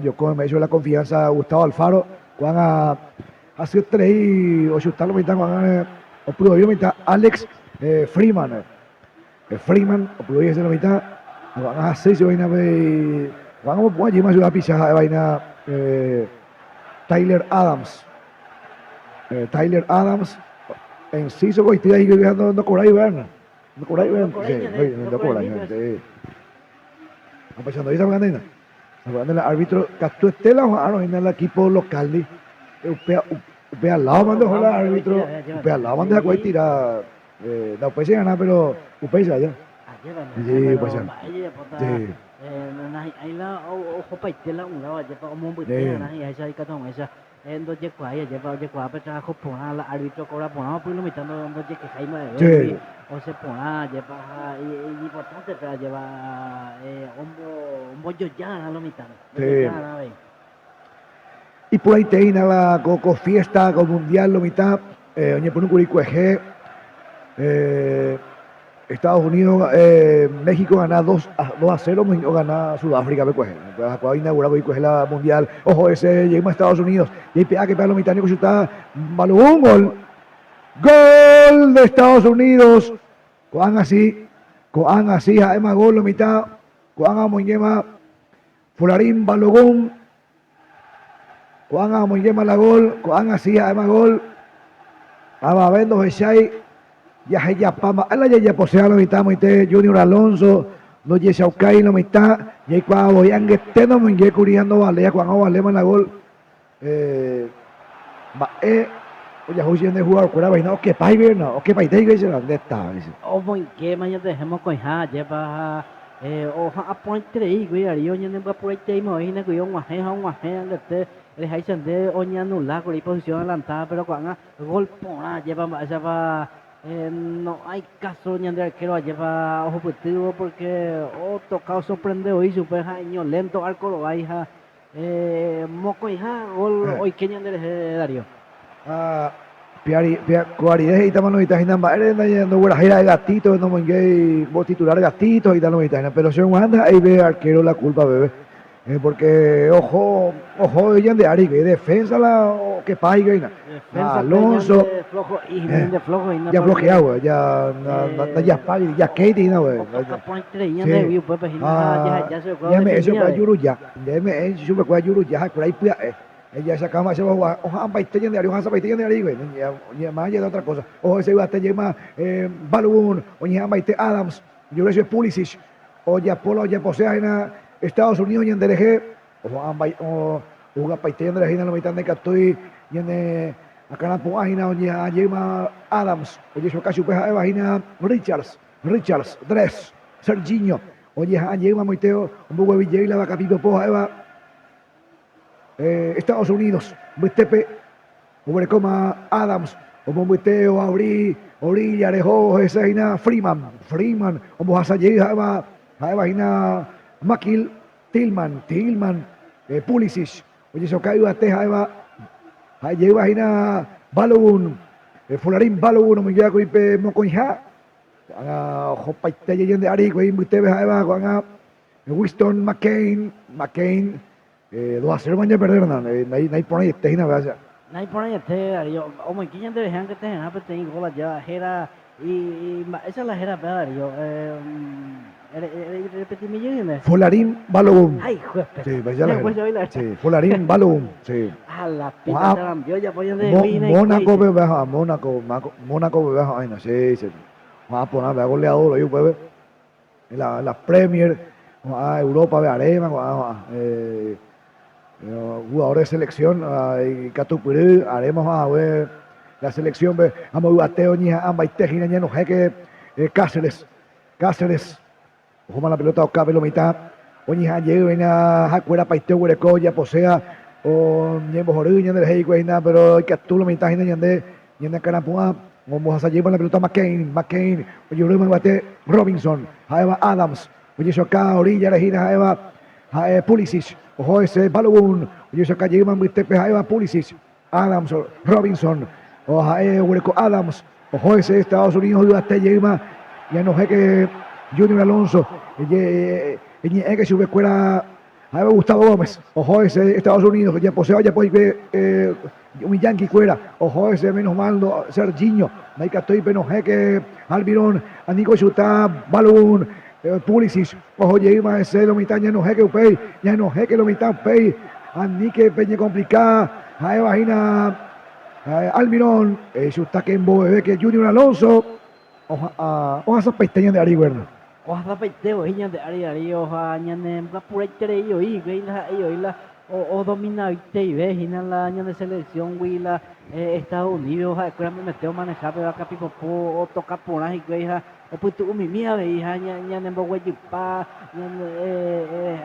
yo con me hizo la confianza Gustavo Alfaro cuando hace 3 y 8 tal mitad cuando o pudo yo mitad Alex Freeman o pudo yo la mitad cuando hace 6 vaina cuando puedo llevar una pizza de vaina Tyler Adams en sí so estoy ahí no cobráis verna no cobráis verna no cobráis apachando ahí esa el árbitro Castro Estela o en el equipo local de al lado mando el árbitro al lado mando a tirar no puede ser ganar pero upéis allá sí pues sí ahí la ojo pa itela un lado ya pa omong bute na ahí sai ka thong esa en do je kwa ya je kwa pe tra khop pona la árbitro cobra pona pu lo mitad no je que khai ma o se pona je pa y importante para llevar ombo yo ya lo mitad y por ahí te ina la coco fiesta con mundial lo mitad oye por un curicueje Estados Unidos, México gana 2-0, o gana Sudáfrica, pues a inaugurar la mundial. Ojo, ese llegamos a Estados Unidos. Y hay que para los mitad que chuta Balón, gol. Gol de Estados Unidos. Coan así, además gol, la mitad. Coan a Moñema, Fularín, Balogón. Coan a Moñema la gol. Coan así, además gol. Ababendo, Hechai. Ya pama, ala ya posea lo mitad, moite Junior Alonso, no ye Saucay lo mitad, ya cuando voy a no me ye curiando vale, cuando vale la gol, oye José de jugar fuera vaina, que pai bien, o que pai te que se dónde está, o muy que mañana dejemos con ja, lleva o ha point 3 güey, yo ya no va por ahí mo ahí na que yo guaje de el hay de oña nula con posición adelantada, pero cuando gol pona lleva esa va no hay caso ni de arquero lleva objetivo porque tocado sorprende hoy super año lento arco lo hay moco hija gol hoy que de Darío piari cuaridad y tamano y tajina no buena gira de gatito no mongue vos titular gatito y tal no pero si anda ahí ve arquero la culpa bebé porque ojo ella de Ari que defensa la que paiga y Alonso ya bloqueado ya paga ya Katie no ya me eso para Yuru ya eso me para Yuru ya por ahí pues ella esa cama se va ojalá paiteña de Ari ojalá paiteña de Ari güey ya más ya de otra cosa ojo ese va a tener Balloon oye Maite Adams yo creo que es Pulisic oye Apolo oye posea en Estados Unidos y en DLG o juega paiteña de la Gina la mitad de Catoy y en acá en la página oye Yema Adams oye eso casi pues vagina Richards Dres Serginho oye Yema Moiteo un poco de Villa la vaca pipo poja Eva Estados Unidos Buestepe Ubrecoma Adams como Bueteo Orilla Arejo esa Freeman como Hasa llega Eva Makil Tillman Pulisic oye eso cae a Teja Eva llega Balogun Fularín Balogun me llega con Mocoinja ojo paite yende ari güey mute beja va Winston McCain 2-0 mañana perder nai pone este hina vaya Nai por ahí te Darío, o me quillan de dejan que te dejan pero te gola ya era y esa es la era Darío repetirme yo Folarín Balogun ay juez sí vaya la después yo la sí Folarín Balogun sí a la pita de la yo ya voy de vine Mónaco beja Mónaco beja ay no sí sí vamos a poner a goleador yo pues la Premier a Europa de Arema jugadores de selección Catupurú haremos a ver la selección vamos a Teo ni a Baitejina ya no sé que Cáceres ojo la pelota o cabe lo mitad oñi ha llega na hakuera paiteo hueco ya posea o ñembo joru ñande el hey güey pero que tú lo mitad ñande carapua vamos a llevar la pelota McCain oye Bruno bate Robinson Eva Adams oye acá orilla la gira Eva Pulisic ojo ese Balogun oye acá llevan Tepe Eva Pulisic Adams Robinson ojo hueco Adams ojo ese Estados Unidos hasta lleva ya no sé que Junior Alonso que sube fuera a Gustavo Gómez ojo ese Estados Unidos ya posee ya puede un yankee fuera ojo ese menos mal Serginho Naika estoy menos que Almirón Anico Chuta Balón Pulisic ojo lleva ese lo mitad ya no sé que upey ya no sé que lo mitad upey Anique peña complicada a imagina Almirón Chuta que en Boe que Junior Alonso ojo esas pestañas de Ari Werner ojalá peiteo hiñan de Ari ojalá ñanem la pura yo y la o domina y ve hinan la año de selección huila Estados Unidos ojalá me meteo manejar pero acá pipo o toca por ahí güey o pues tú mi mía ve hija ñanem bo güey pa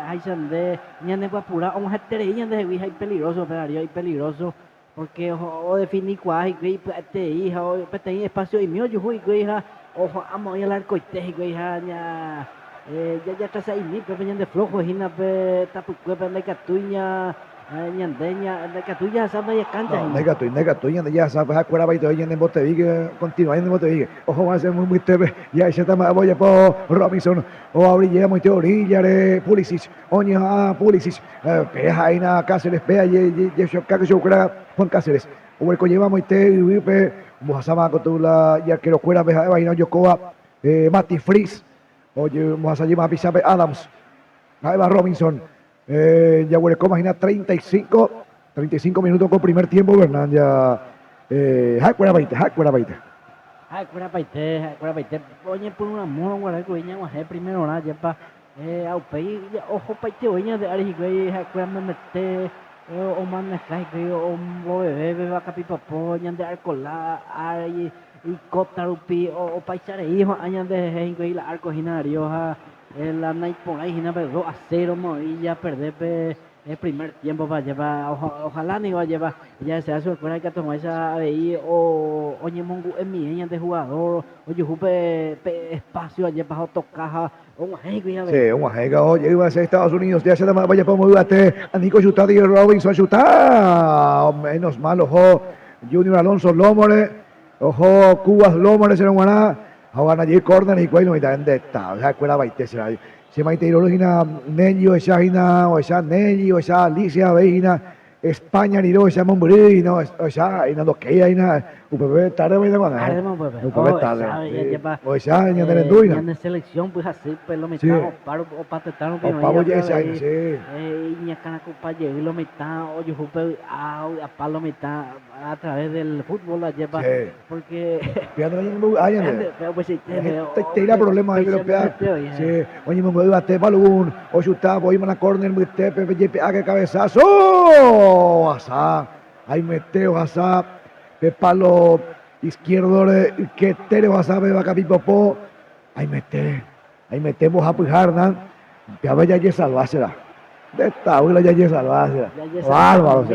hay sande ñanem va pura vamos a tener hiñan de güey hay peligroso pero hay peligroso porque o definir cuál güey te hija o te espacio y mío yo güey ojo amo y el arco y te güey ya está ahí ni pero de flojo hina pe tapu cuepa de catuña ñandeña de catuña sabe ya cancha de catuña ya sabe acuerda baito y en Montevideo continúa en Montevideo ojo va a ser muy tebe ya ese tema voy a por Robinson o abrilla muy teoría de Pulisic oña Pulisic peja ina Cáceres peja y que yo creo Juan Cáceres o el que lleva muy te vipe Mojasama con tu la ya que lo fuera peja de vaina Yokoa Mati Fries oye vamos a llevar a Pisape Adams ahí va Robinson ya huele como imagina 35 minutos con primer tiempo Bernán ya Hakuera 20 oye por una mono guarda que viña más primero nada ya pa au pei ojo paite oña de Ari güey Hakuera me mete o manejar güey o bebé va capipapo ñande arcola ay y Cotarupi o paisare hijo añan de güey la arco ginario la night por ahí gina pero 2-0 y ya perder el primer tiempo va a llevar ojalá ni va a llevar ya se hace fuera que tomar esa ahí o oye mongu en mi de jugador oye jupe espacio allá bajo tocaja un ajega oye iba a ser Estados Unidos ya se llama vaya para moverte a Nico Chuta y Robinson Chuta menos mal ojo Junior Alonso Lomore ojo Cubas Lomore se lo guarda ahora allí corner y cuello y también de esta o sea escuela baite se maite irologina Nello esa hina o esa Nelly o esa Alicia veina España ni esa Mombrí no esa hina lo que hay na UPB tarde voy a ganar UPB tarde o esa hina de Lenduina en selección pues así pues lo metamos paro o patetano que no ya sí y acá copa llegué lo metá o yo jupe a palo metá a través del fútbol la lleva porque pues te irá problema de europea sí oye me voy a te balón o chuta voy a la corner muy te pepe haga cabezazo asá ahí meteo asá de palo izquierdo que tere asá be va capipopó ahí metemos a pujarnan ya vaya ya salvársela de esta abuela ya salvársela bárbaro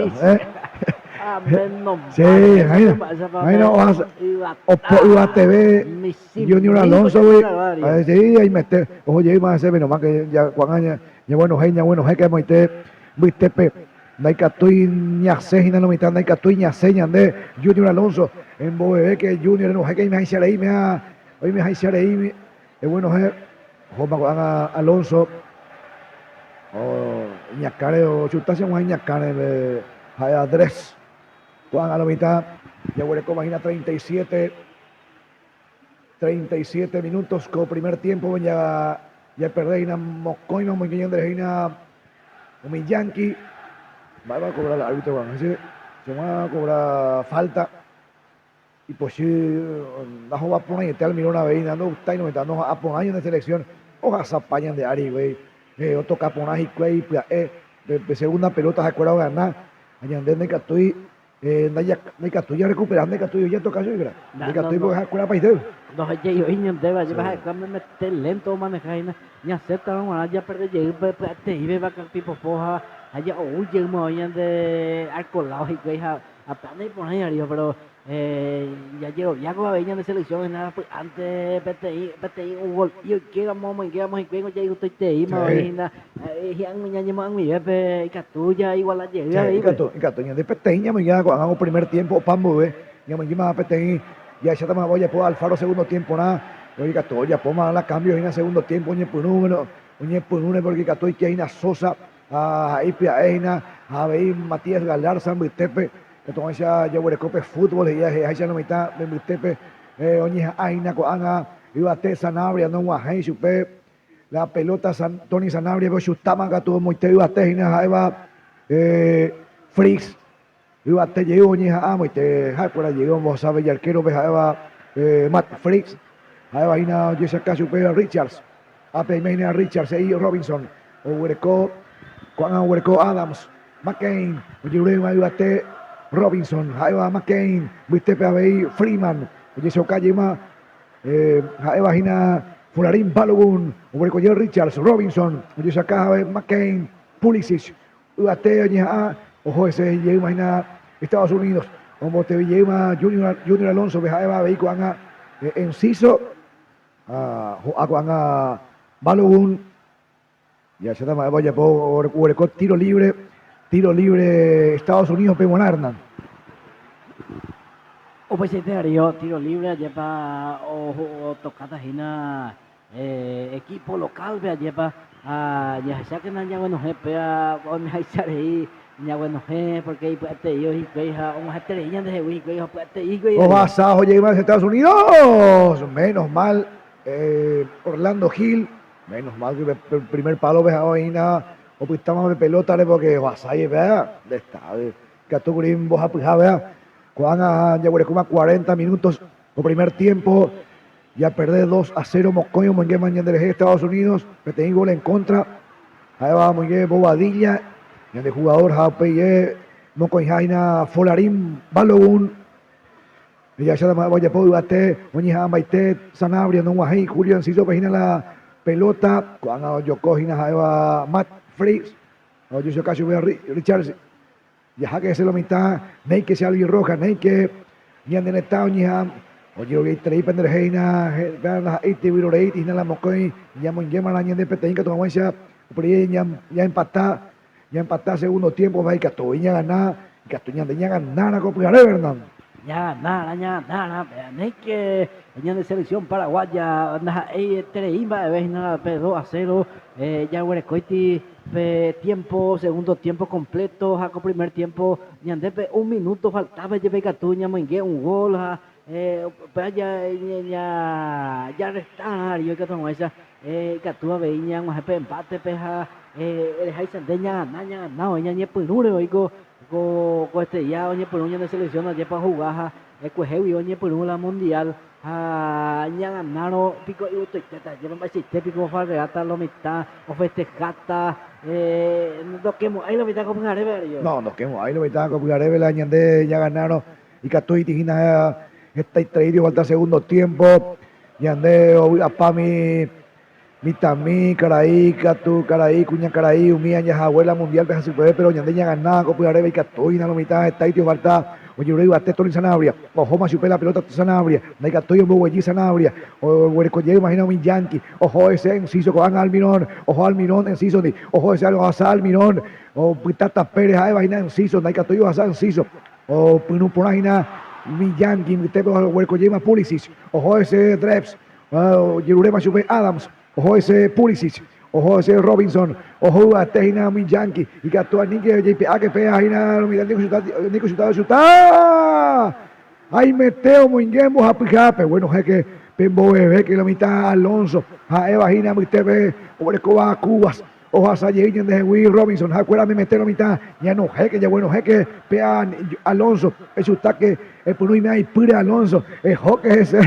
sí, ahí no vas o TV Junior Alonso güey sí ahí mete oye más ese menos más que ya cuando ya bueno que viste Naika Tui Ñase Hina no mitad Naika Tui Ñase Ñande Junior Alonso en Boe que Junior no que me ahí me hoy me hay Shareimi, es bueno, Joma con Alonso, o Iñacare, o Chutación, o Iñacare, Adres, Juan a la mitad, ya huele como imagina 37 minutos con primer tiempo, ya perdéis, Moscoy, muy bien, un Yankee, va a cobrar el árbitro, se va a cobrar falta. Y pues si la va a poner este Almirón a ver, no está y no está, no a poner años de selección, ojalá se apañan de Ari, güey, otro caponaje, güey, de segunda pelota se acuerda ganar, allá de Catuy, de Catuy ya recuperando, de Catuy ya toca yo, de Catuy porque se acuerda para usted. No, yo inyandeba, yo vas a meter lento, manejar, ni acepta, no, ya perdí, te iba a tipo foja, allá, uy, yo me voy a de alcoholado y güey, apenas por ahí, pero ya llegó, ya como venían de selección, nada, pues antes PTI un gol, y quedamos y cuando ya digo, estoy te iba, hiang mi ñaño mang mi y catuya igual la llega ahí. Y catuya de PTI, ya me ya cuando hago primer tiempo, pambo, ya me llama PTI, ya ya estamos voy a poder Alfaro segundo tiempo nada, oye catuya, poma la cambio en el segundo tiempo, oye por número, porque catuya que hay una Sosa, a Ipia Eina, a ver Matías Galarza, Mitepe. Entonces ya huele cope fútbol y ya no me está de Mitepe, oye Aina Coana, iba a te Sanabria, no guajay, supe la pelota Tony Sanabria, veo chutama gato muy te iba a te iba Frix, iba a te llegó oye muy te por allí llegó vos sabes y arquero iba Matt Frix, iba ina yo saca supe Richards, a Peimena Richards y Robinson, o hueco Adams, McCain, oye iba a te Robinson, Jaiba McCain, Wistepe Abey, Freeman, oye Sokajima, Jaiba Hina, Fularín Balogun, Ubercoyer Richards, Robinson, oye Sakaja McCain, Pulisic, Uate, oye ojo ese, imagina Estados Unidos, como te Villema, Junior Alonso, Jaiba Beico, Enciso, a Balogun, ya se llama, vaya por Uberco, tiro libre Estados Unidos, Pemonarnan. O pues tiro libre, lleva o tocada hina equipo local, lleva a ya que no ya bueno jefe a on ahí ya bueno jefe porque te yo y que un estrella de güey que o vas a oye más Estados Unidos, menos mal Orlando Gil, menos mal que el primer palo ves ahí nada o pues estamos de pelota porque vas ahí vea de esta que tu green vos a vea Juan ya huele como 40 minutos o primer tiempo ya perder 2-0 Moscoyo Mongué mañana de Estados Unidos que tengo gol en contra ahí va Mongué Bobadilla y el jugador Japeye Mocoijaina Folarín Balogun y ya se llama Boya Podubate Moñija Maite Sanabria no Guají Julio Enciso pagina la pelota cuando yo cogina ahí va Matt Frix o yo casi voy a Richards ya que se lo mitad Ney que sea Alvin Roja Ney que ni anden estado ni oye hoy traí penderheina la este viroreit y la Moscoy ya Mongué la de Peteín que tomamos ya empatar segundo tiempo va y Catuña ganar a Copa Everton. Ya nada, ni que venía de selección paraguaya, Tereimba, ves nada, 2-0, ya Huerecoiti, segundo tiempo completo, Jaco primer tiempo, Ñandepe, un minuto faltaba, llevé Catuña, Mongué, un gol, ya restario, que tomó esa, Catúa veía, un empate, peja, el Jaisandeña, no, ña Purure, oigo, este ya oye por una de selección ayer para jugar heavy oye por una mundial ya ganaron pico y usted llevan más pico farreata lo mitad o festejata nos quemo ahí lo mitad con Garebe no nos quemo ahí lo mitad con Garebe la ñande ya ganaron y Catuy Tijina está traído falta segundo tiempo ñande apami Mitami, Caraí, Catu, Caraí, Cuña Caraí, Umía, Abuela Mundial, Peja Super, pero Ñandeña ganada, Copa Areba y Catoy, la mitad, está ahí, tío, falta, oye, Urey, Ate, Tony Sanabria, ojo, más la pelota, Sanabria, Nay Catoy, Buguayí, Sanabria, o Huercoye, imagina un Yankee, ojo, ese Enciso, Coan Almirón, ojo, Almirón, Enciso, ojo, ese algo, Asa, Almirón, o Pitata Pérez, imagina Enciso, Nay Catoy, Asa, Enciso, o Punupuragina, mi Yankee, mi Tepe, Huercoye, Pulisic, ojo, ese Dreps, Yerurema Chupe Adams, ojo ese Pulisic, ojo ese Robinson, ojo a Tejina mi Yankee, y que actúa Nike JPA que pega Jina, Nico chuta. Ay, meteo Moinguemo a Pijape, bueno, es que Pembo bebé que la mitad Alonso, a Eva Jina, mi TV, Obrecoba a Cubas. Ojo a Yeguin de Will Robinson, acuérdame meter la mitad, ya no jeque, ya bueno jeque, pea Alonso, es un taque, el puno y me hay pura Alonso, el joque ese,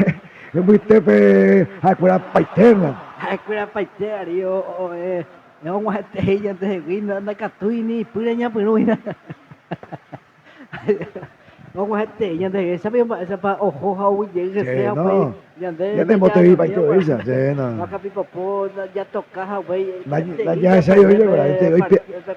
es muy tepe, acuérdame paiterna. Acuérdame paiter, yo, vamos a ella de Win, anda catuini, pura ña puruina. Vamos a ella de esa, esa pa, ojo, how que sea, no. Ya te motivé para todo eso, no. Acá pipopo, ya toca, güey. Ya esa yo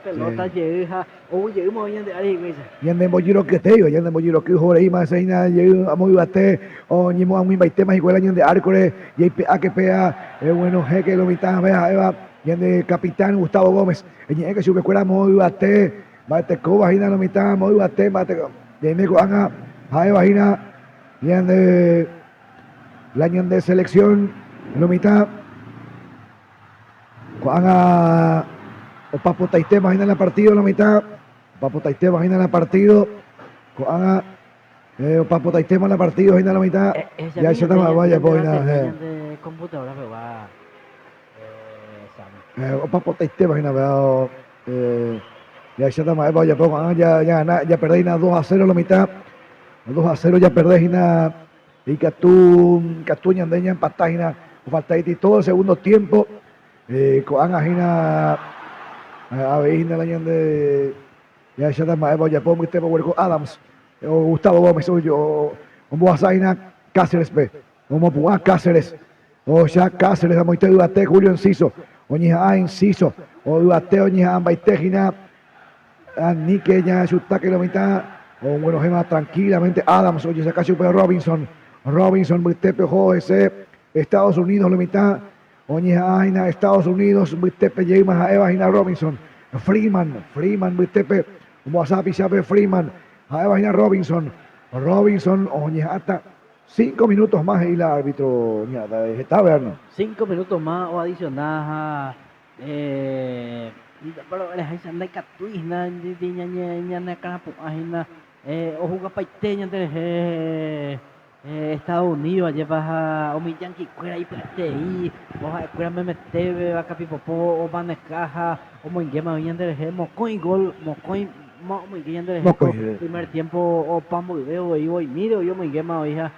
Pelota llega, o llegamos hoy en de ahí, güey. Ya de Moyiro que te digo, ya de Moyiro que jore ahí más ahí nada, yo amo bate, o ni mo a muy baite más igual año de Arcore, y a que pea, bueno, jeque lo mitad, vea, Eva, ya de capitán Gustavo Gómez, y que sube escuela muy bate, bate coba, ahí lo mitad, muy bate, bate, y me cojan a Eva, ya de la año de selección, lo mitad, cojan o Papo Taité, imagina el partido, la mitad. Papo Taité, imagina el partido. Cojan o Papo Taité, en el partido, imagina la mitad. Ya se está más, vaya, pues nada. De computadora, pero va. O Papo Taité, imagina, pero. Ya se está más, vaya, pues ya perdéis 2-0 la mitad. 2-0 ya perdéis y Catuña, Andeña, empatáis, o faltáis todo el segundo tiempo. Cojan a ver, el año de ya está más, ya pongo este por Adams, o Gustavo Gómez, o yo, o Moazaina Cáceres, o Mopuá Cáceres, o ya Cáceres, a Moite Duarte, Julio Enciso, o Ñija Enciso, o Duarte, o Ñija Baitejina, a Nike, ya chuta que la mitad, o bueno, Gema, tranquilamente, Adams, oye, saca Super Robinson, Muitepe, ese Estados Unidos, la mitad. Oña Aina, Estados Unidos, Muitepe, Yemas a Eva Hina Robinson, Freeman, Muitepe, WhatsApp, Chape Freeman, a Eva Hina Robinson, Oña hasta 5 minutos más y el árbitro, está verno. 5 minutos más o adicionadas pero les anda catuina, ña carapo, ajena, o juega paiteña de Estados Unidos, lleva a Omi Yankee, cuera y platei, oja, cuera me mete, va capipopo, o van caja, o moinguema, vienen de mocoin gol, mocoin, moinguema de primer tiempo, o pamo y veo, y voy, miro, yo moinguema, hija,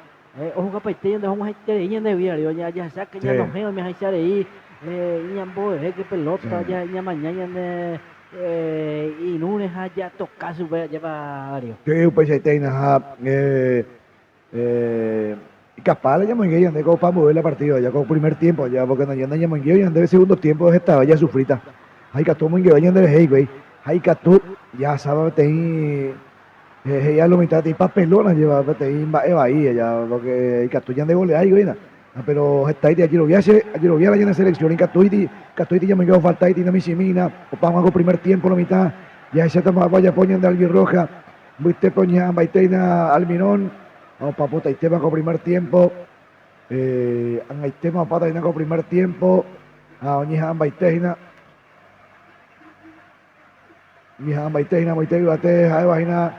o juega paiteña, de vamos a estar ahí en de diario, ya saca, ya no veo, me hace ahí, ñambo, que pelota, ya mañana, y lunes, ya toca su lleva varios. Yo pues ahí capaz ya Mangueira ande como para mover la partida ya con primer tiempo ya porque no ya Mangueira ya ande segundo tiempo estaba ya sufrita hay que todo Mangueira ya ande hey güey hay que todo ya sabe te ya lo mitad de papelona lleva te ahí ya porque hay que todo ya ande gole ahí güey pero está ahí allí lo vi la en selección y Catuiti ya me quedó falta ahí tiene mi simina o para hago primer tiempo la mitad ya se está vaya ponen de alguien roja viste poña baiteina Almirón. Vamos para puta y tema con primer tiempo. Hay tema para ir con primer tiempo. A Oñija Baitejina. Oñija Baitejina, Moitegi Bate, a Evajina.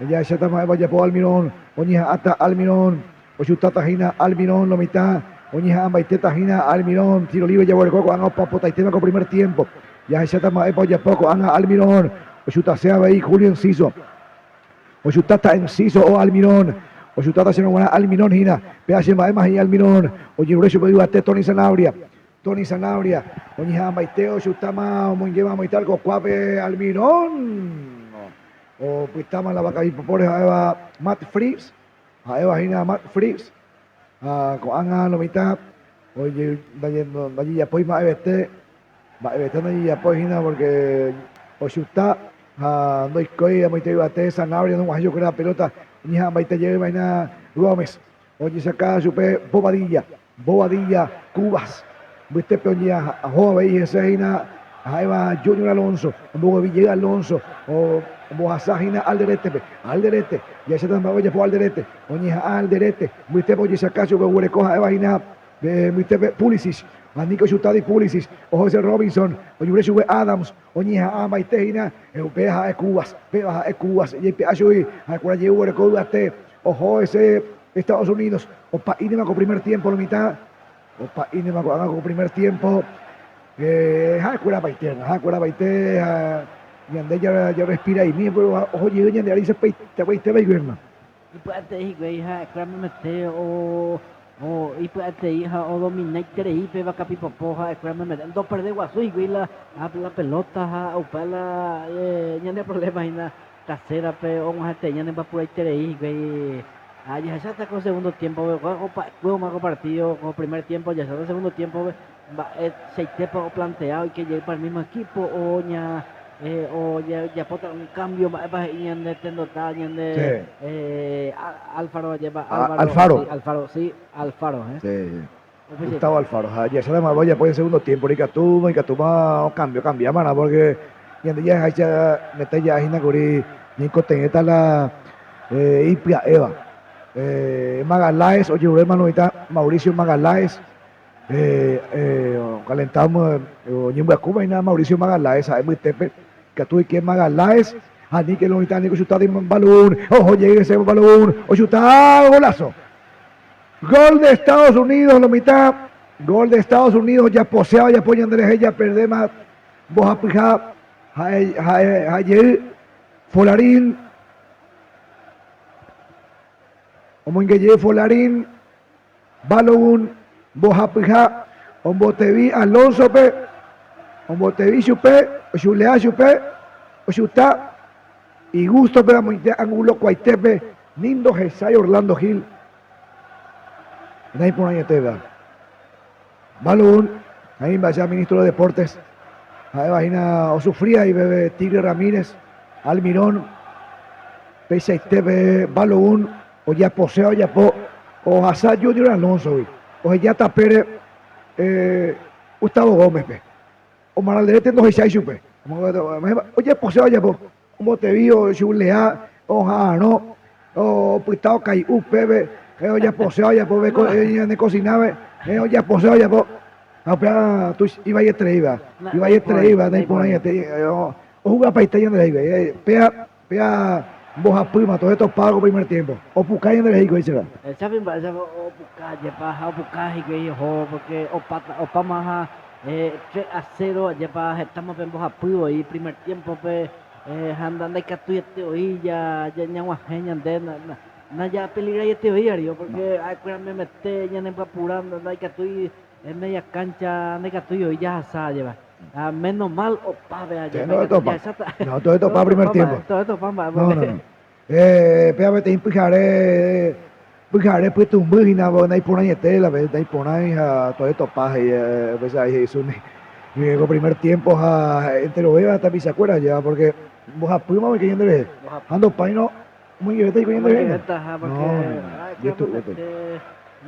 Ya se está más vaya por Almirón. Oñija hasta Almirón. Ochutata Jina, Almirón, lo mitad. Oñija Baiteta Jina, Almirón. Tiro libre, llevo el coco. Vamos para puta y tema con primer tiempo. Ya se está más vaya poco. Ana Almirón. Ochuta sea ahí, Julio Enciso. Ochutata Enciso o Almirón. O chutata se buena Almirón Gina, pedazo más y Almirón, oye Urecho pedido a Tony Sanabria, oña Maiteo, chutama, Monguema, Moitalco, Cuape, Almirón, o Pitama la vaca y popores a Eva Matt Fritz, a Eva Gina Matt Fritz, a Coanga la mitad, oye, allí ya pues más EBT, allí ya pues Gina porque o chutá, a Noiscoy, a Moiteo a T, Sanabria, no yo con la pelota. Ñija Baite Vaina Gómez, oye saca Supe Bobadilla, Cubas, viste peoña, a Joven y Seina, a Eva Junior Alonso, Bobo Villegas Alonso, o Boazagina Alderete, ya se también vaya por Alderete, oña Alderete, viste oye saca Supe Huerecoja Eva Gina, Pulisic, Nico Chutadi Pulisic, o José Robinson, o Yurechu Adams, o Ñija Ama y Tejina, Peja de Cubas, y Peachoy, a Cuarayew, Recodate, o José Estados Unidos, o Pa Inema con primer tiempo, la mitad, o Pa Inema con primer tiempo, Cuera Baité, y ande ya respira y miembro, ojo, llega de Ariza Peite, Beiguerna. Y puede te güey, créame mete o y puede te hija o domina y te va capipopoja, créame mete dos perder guasu y güey la pelota o para ya no hay problema y nada casera pe o más te ya no va por ahí te güey. Ya está con segundo tiempo, juego más partido, con primer tiempo, ya está en segundo tiempo, se te planteado y que llegue para el mismo equipo o ya pota un cambio para ir de tendota de Alfaro lleva Alfaro sí. Gustavo Alfaro ya se llama ya puede segundo tiempo y Catuma cambia mana porque ya neta ya hinaguri ni coteneta la Ipia Eva Magaláes oye hermano Mauricio Magaláes calentamos Ñimba Cuba y nada Mauricio Magaláes a muy tepe que tú y que Magaláes a ni que lo está ni que chutar de balón ojo llegue ese balón o chutar golazo gol de Estados Unidos la mitad gol de Estados Unidos ya poseaba ya apoya Andrés ella perde más vos apija ayer Folarín como en Folarín balón vos apija Ombotevi Alonso pe Ombotevi chupe Chulea chupe Chuta y gusto pe Angulo Cuaitepe Nindo Gesay Orlando Gil ahí por ahí tega balón ahí va ya ministro de deportes ahí va o sufría y bebe Tigre Ramírez Almirón P6TV balón o ya poseo ya o Hazard Junior Alonso o ya Tapere Gustavo Gómez pe o Maralderete no Gesay chupe oye poseo ya como te vi o Chulea o Jano o Pistao Cayú Pepe ya poseo ya po de cocinaba ya poseo ya po tú iba a ir iba de ahí por ahí o juega para Italia de ahí pea vos apima todos estos pagos primer tiempo o Pucay en el México dice saben va o Pucay ya pa o Pucay que porque o pamaja 3-0 ya pa estamos en vos apuro y primer tiempo pe andando que tú hoy ya ñagua genia de na ya peligra y hoy porque acuérdame mete ya en apurando no hay que tú en media cancha no hay que tú hoy ya sa lleva menos mal o pa vea ya no todo esto para primer tiempo todo esto pa no pégame te impijaré pues tu música no hay por ahí tela hay por ahí todo esto paja y pues ahí es un luego primer tiempo entre lo veo hasta se acuerda ya porque vos a prima me queriendo ver ando paino muy bien estoy queriendo ver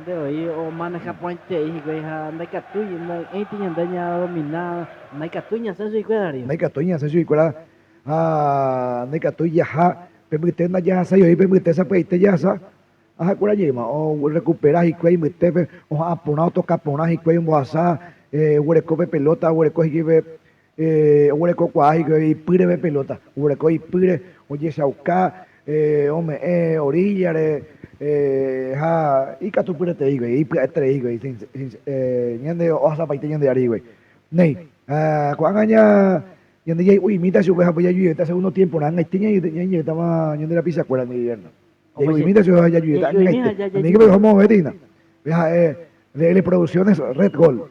de hoy o maneja puente y güey anda que tú y no hay tienen daña dominada no hay que tú ya se cuidaría no hay que tú ya se cuidaría no hay que tú ya permiten ya se yo permiten esa pues ya sa cura yema o recuperar y cuey meter o aponar toca aponar y cuey en boasa hueco de pelota hueco y hueco cuaji y pire de pelota hueco y pire oye sauca hombre orilla y que tú pire te digo y te digo y ñande osa paite ñande ari güey nei cuando ya ñande ya uy mita su veja pues ya yo este segundo tiempo nada tiña y estaba ñande la pizza cuela mi viernes y mita su ya yo ni que me dejamos Betina de producciones Red Gold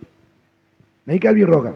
México Albi Roca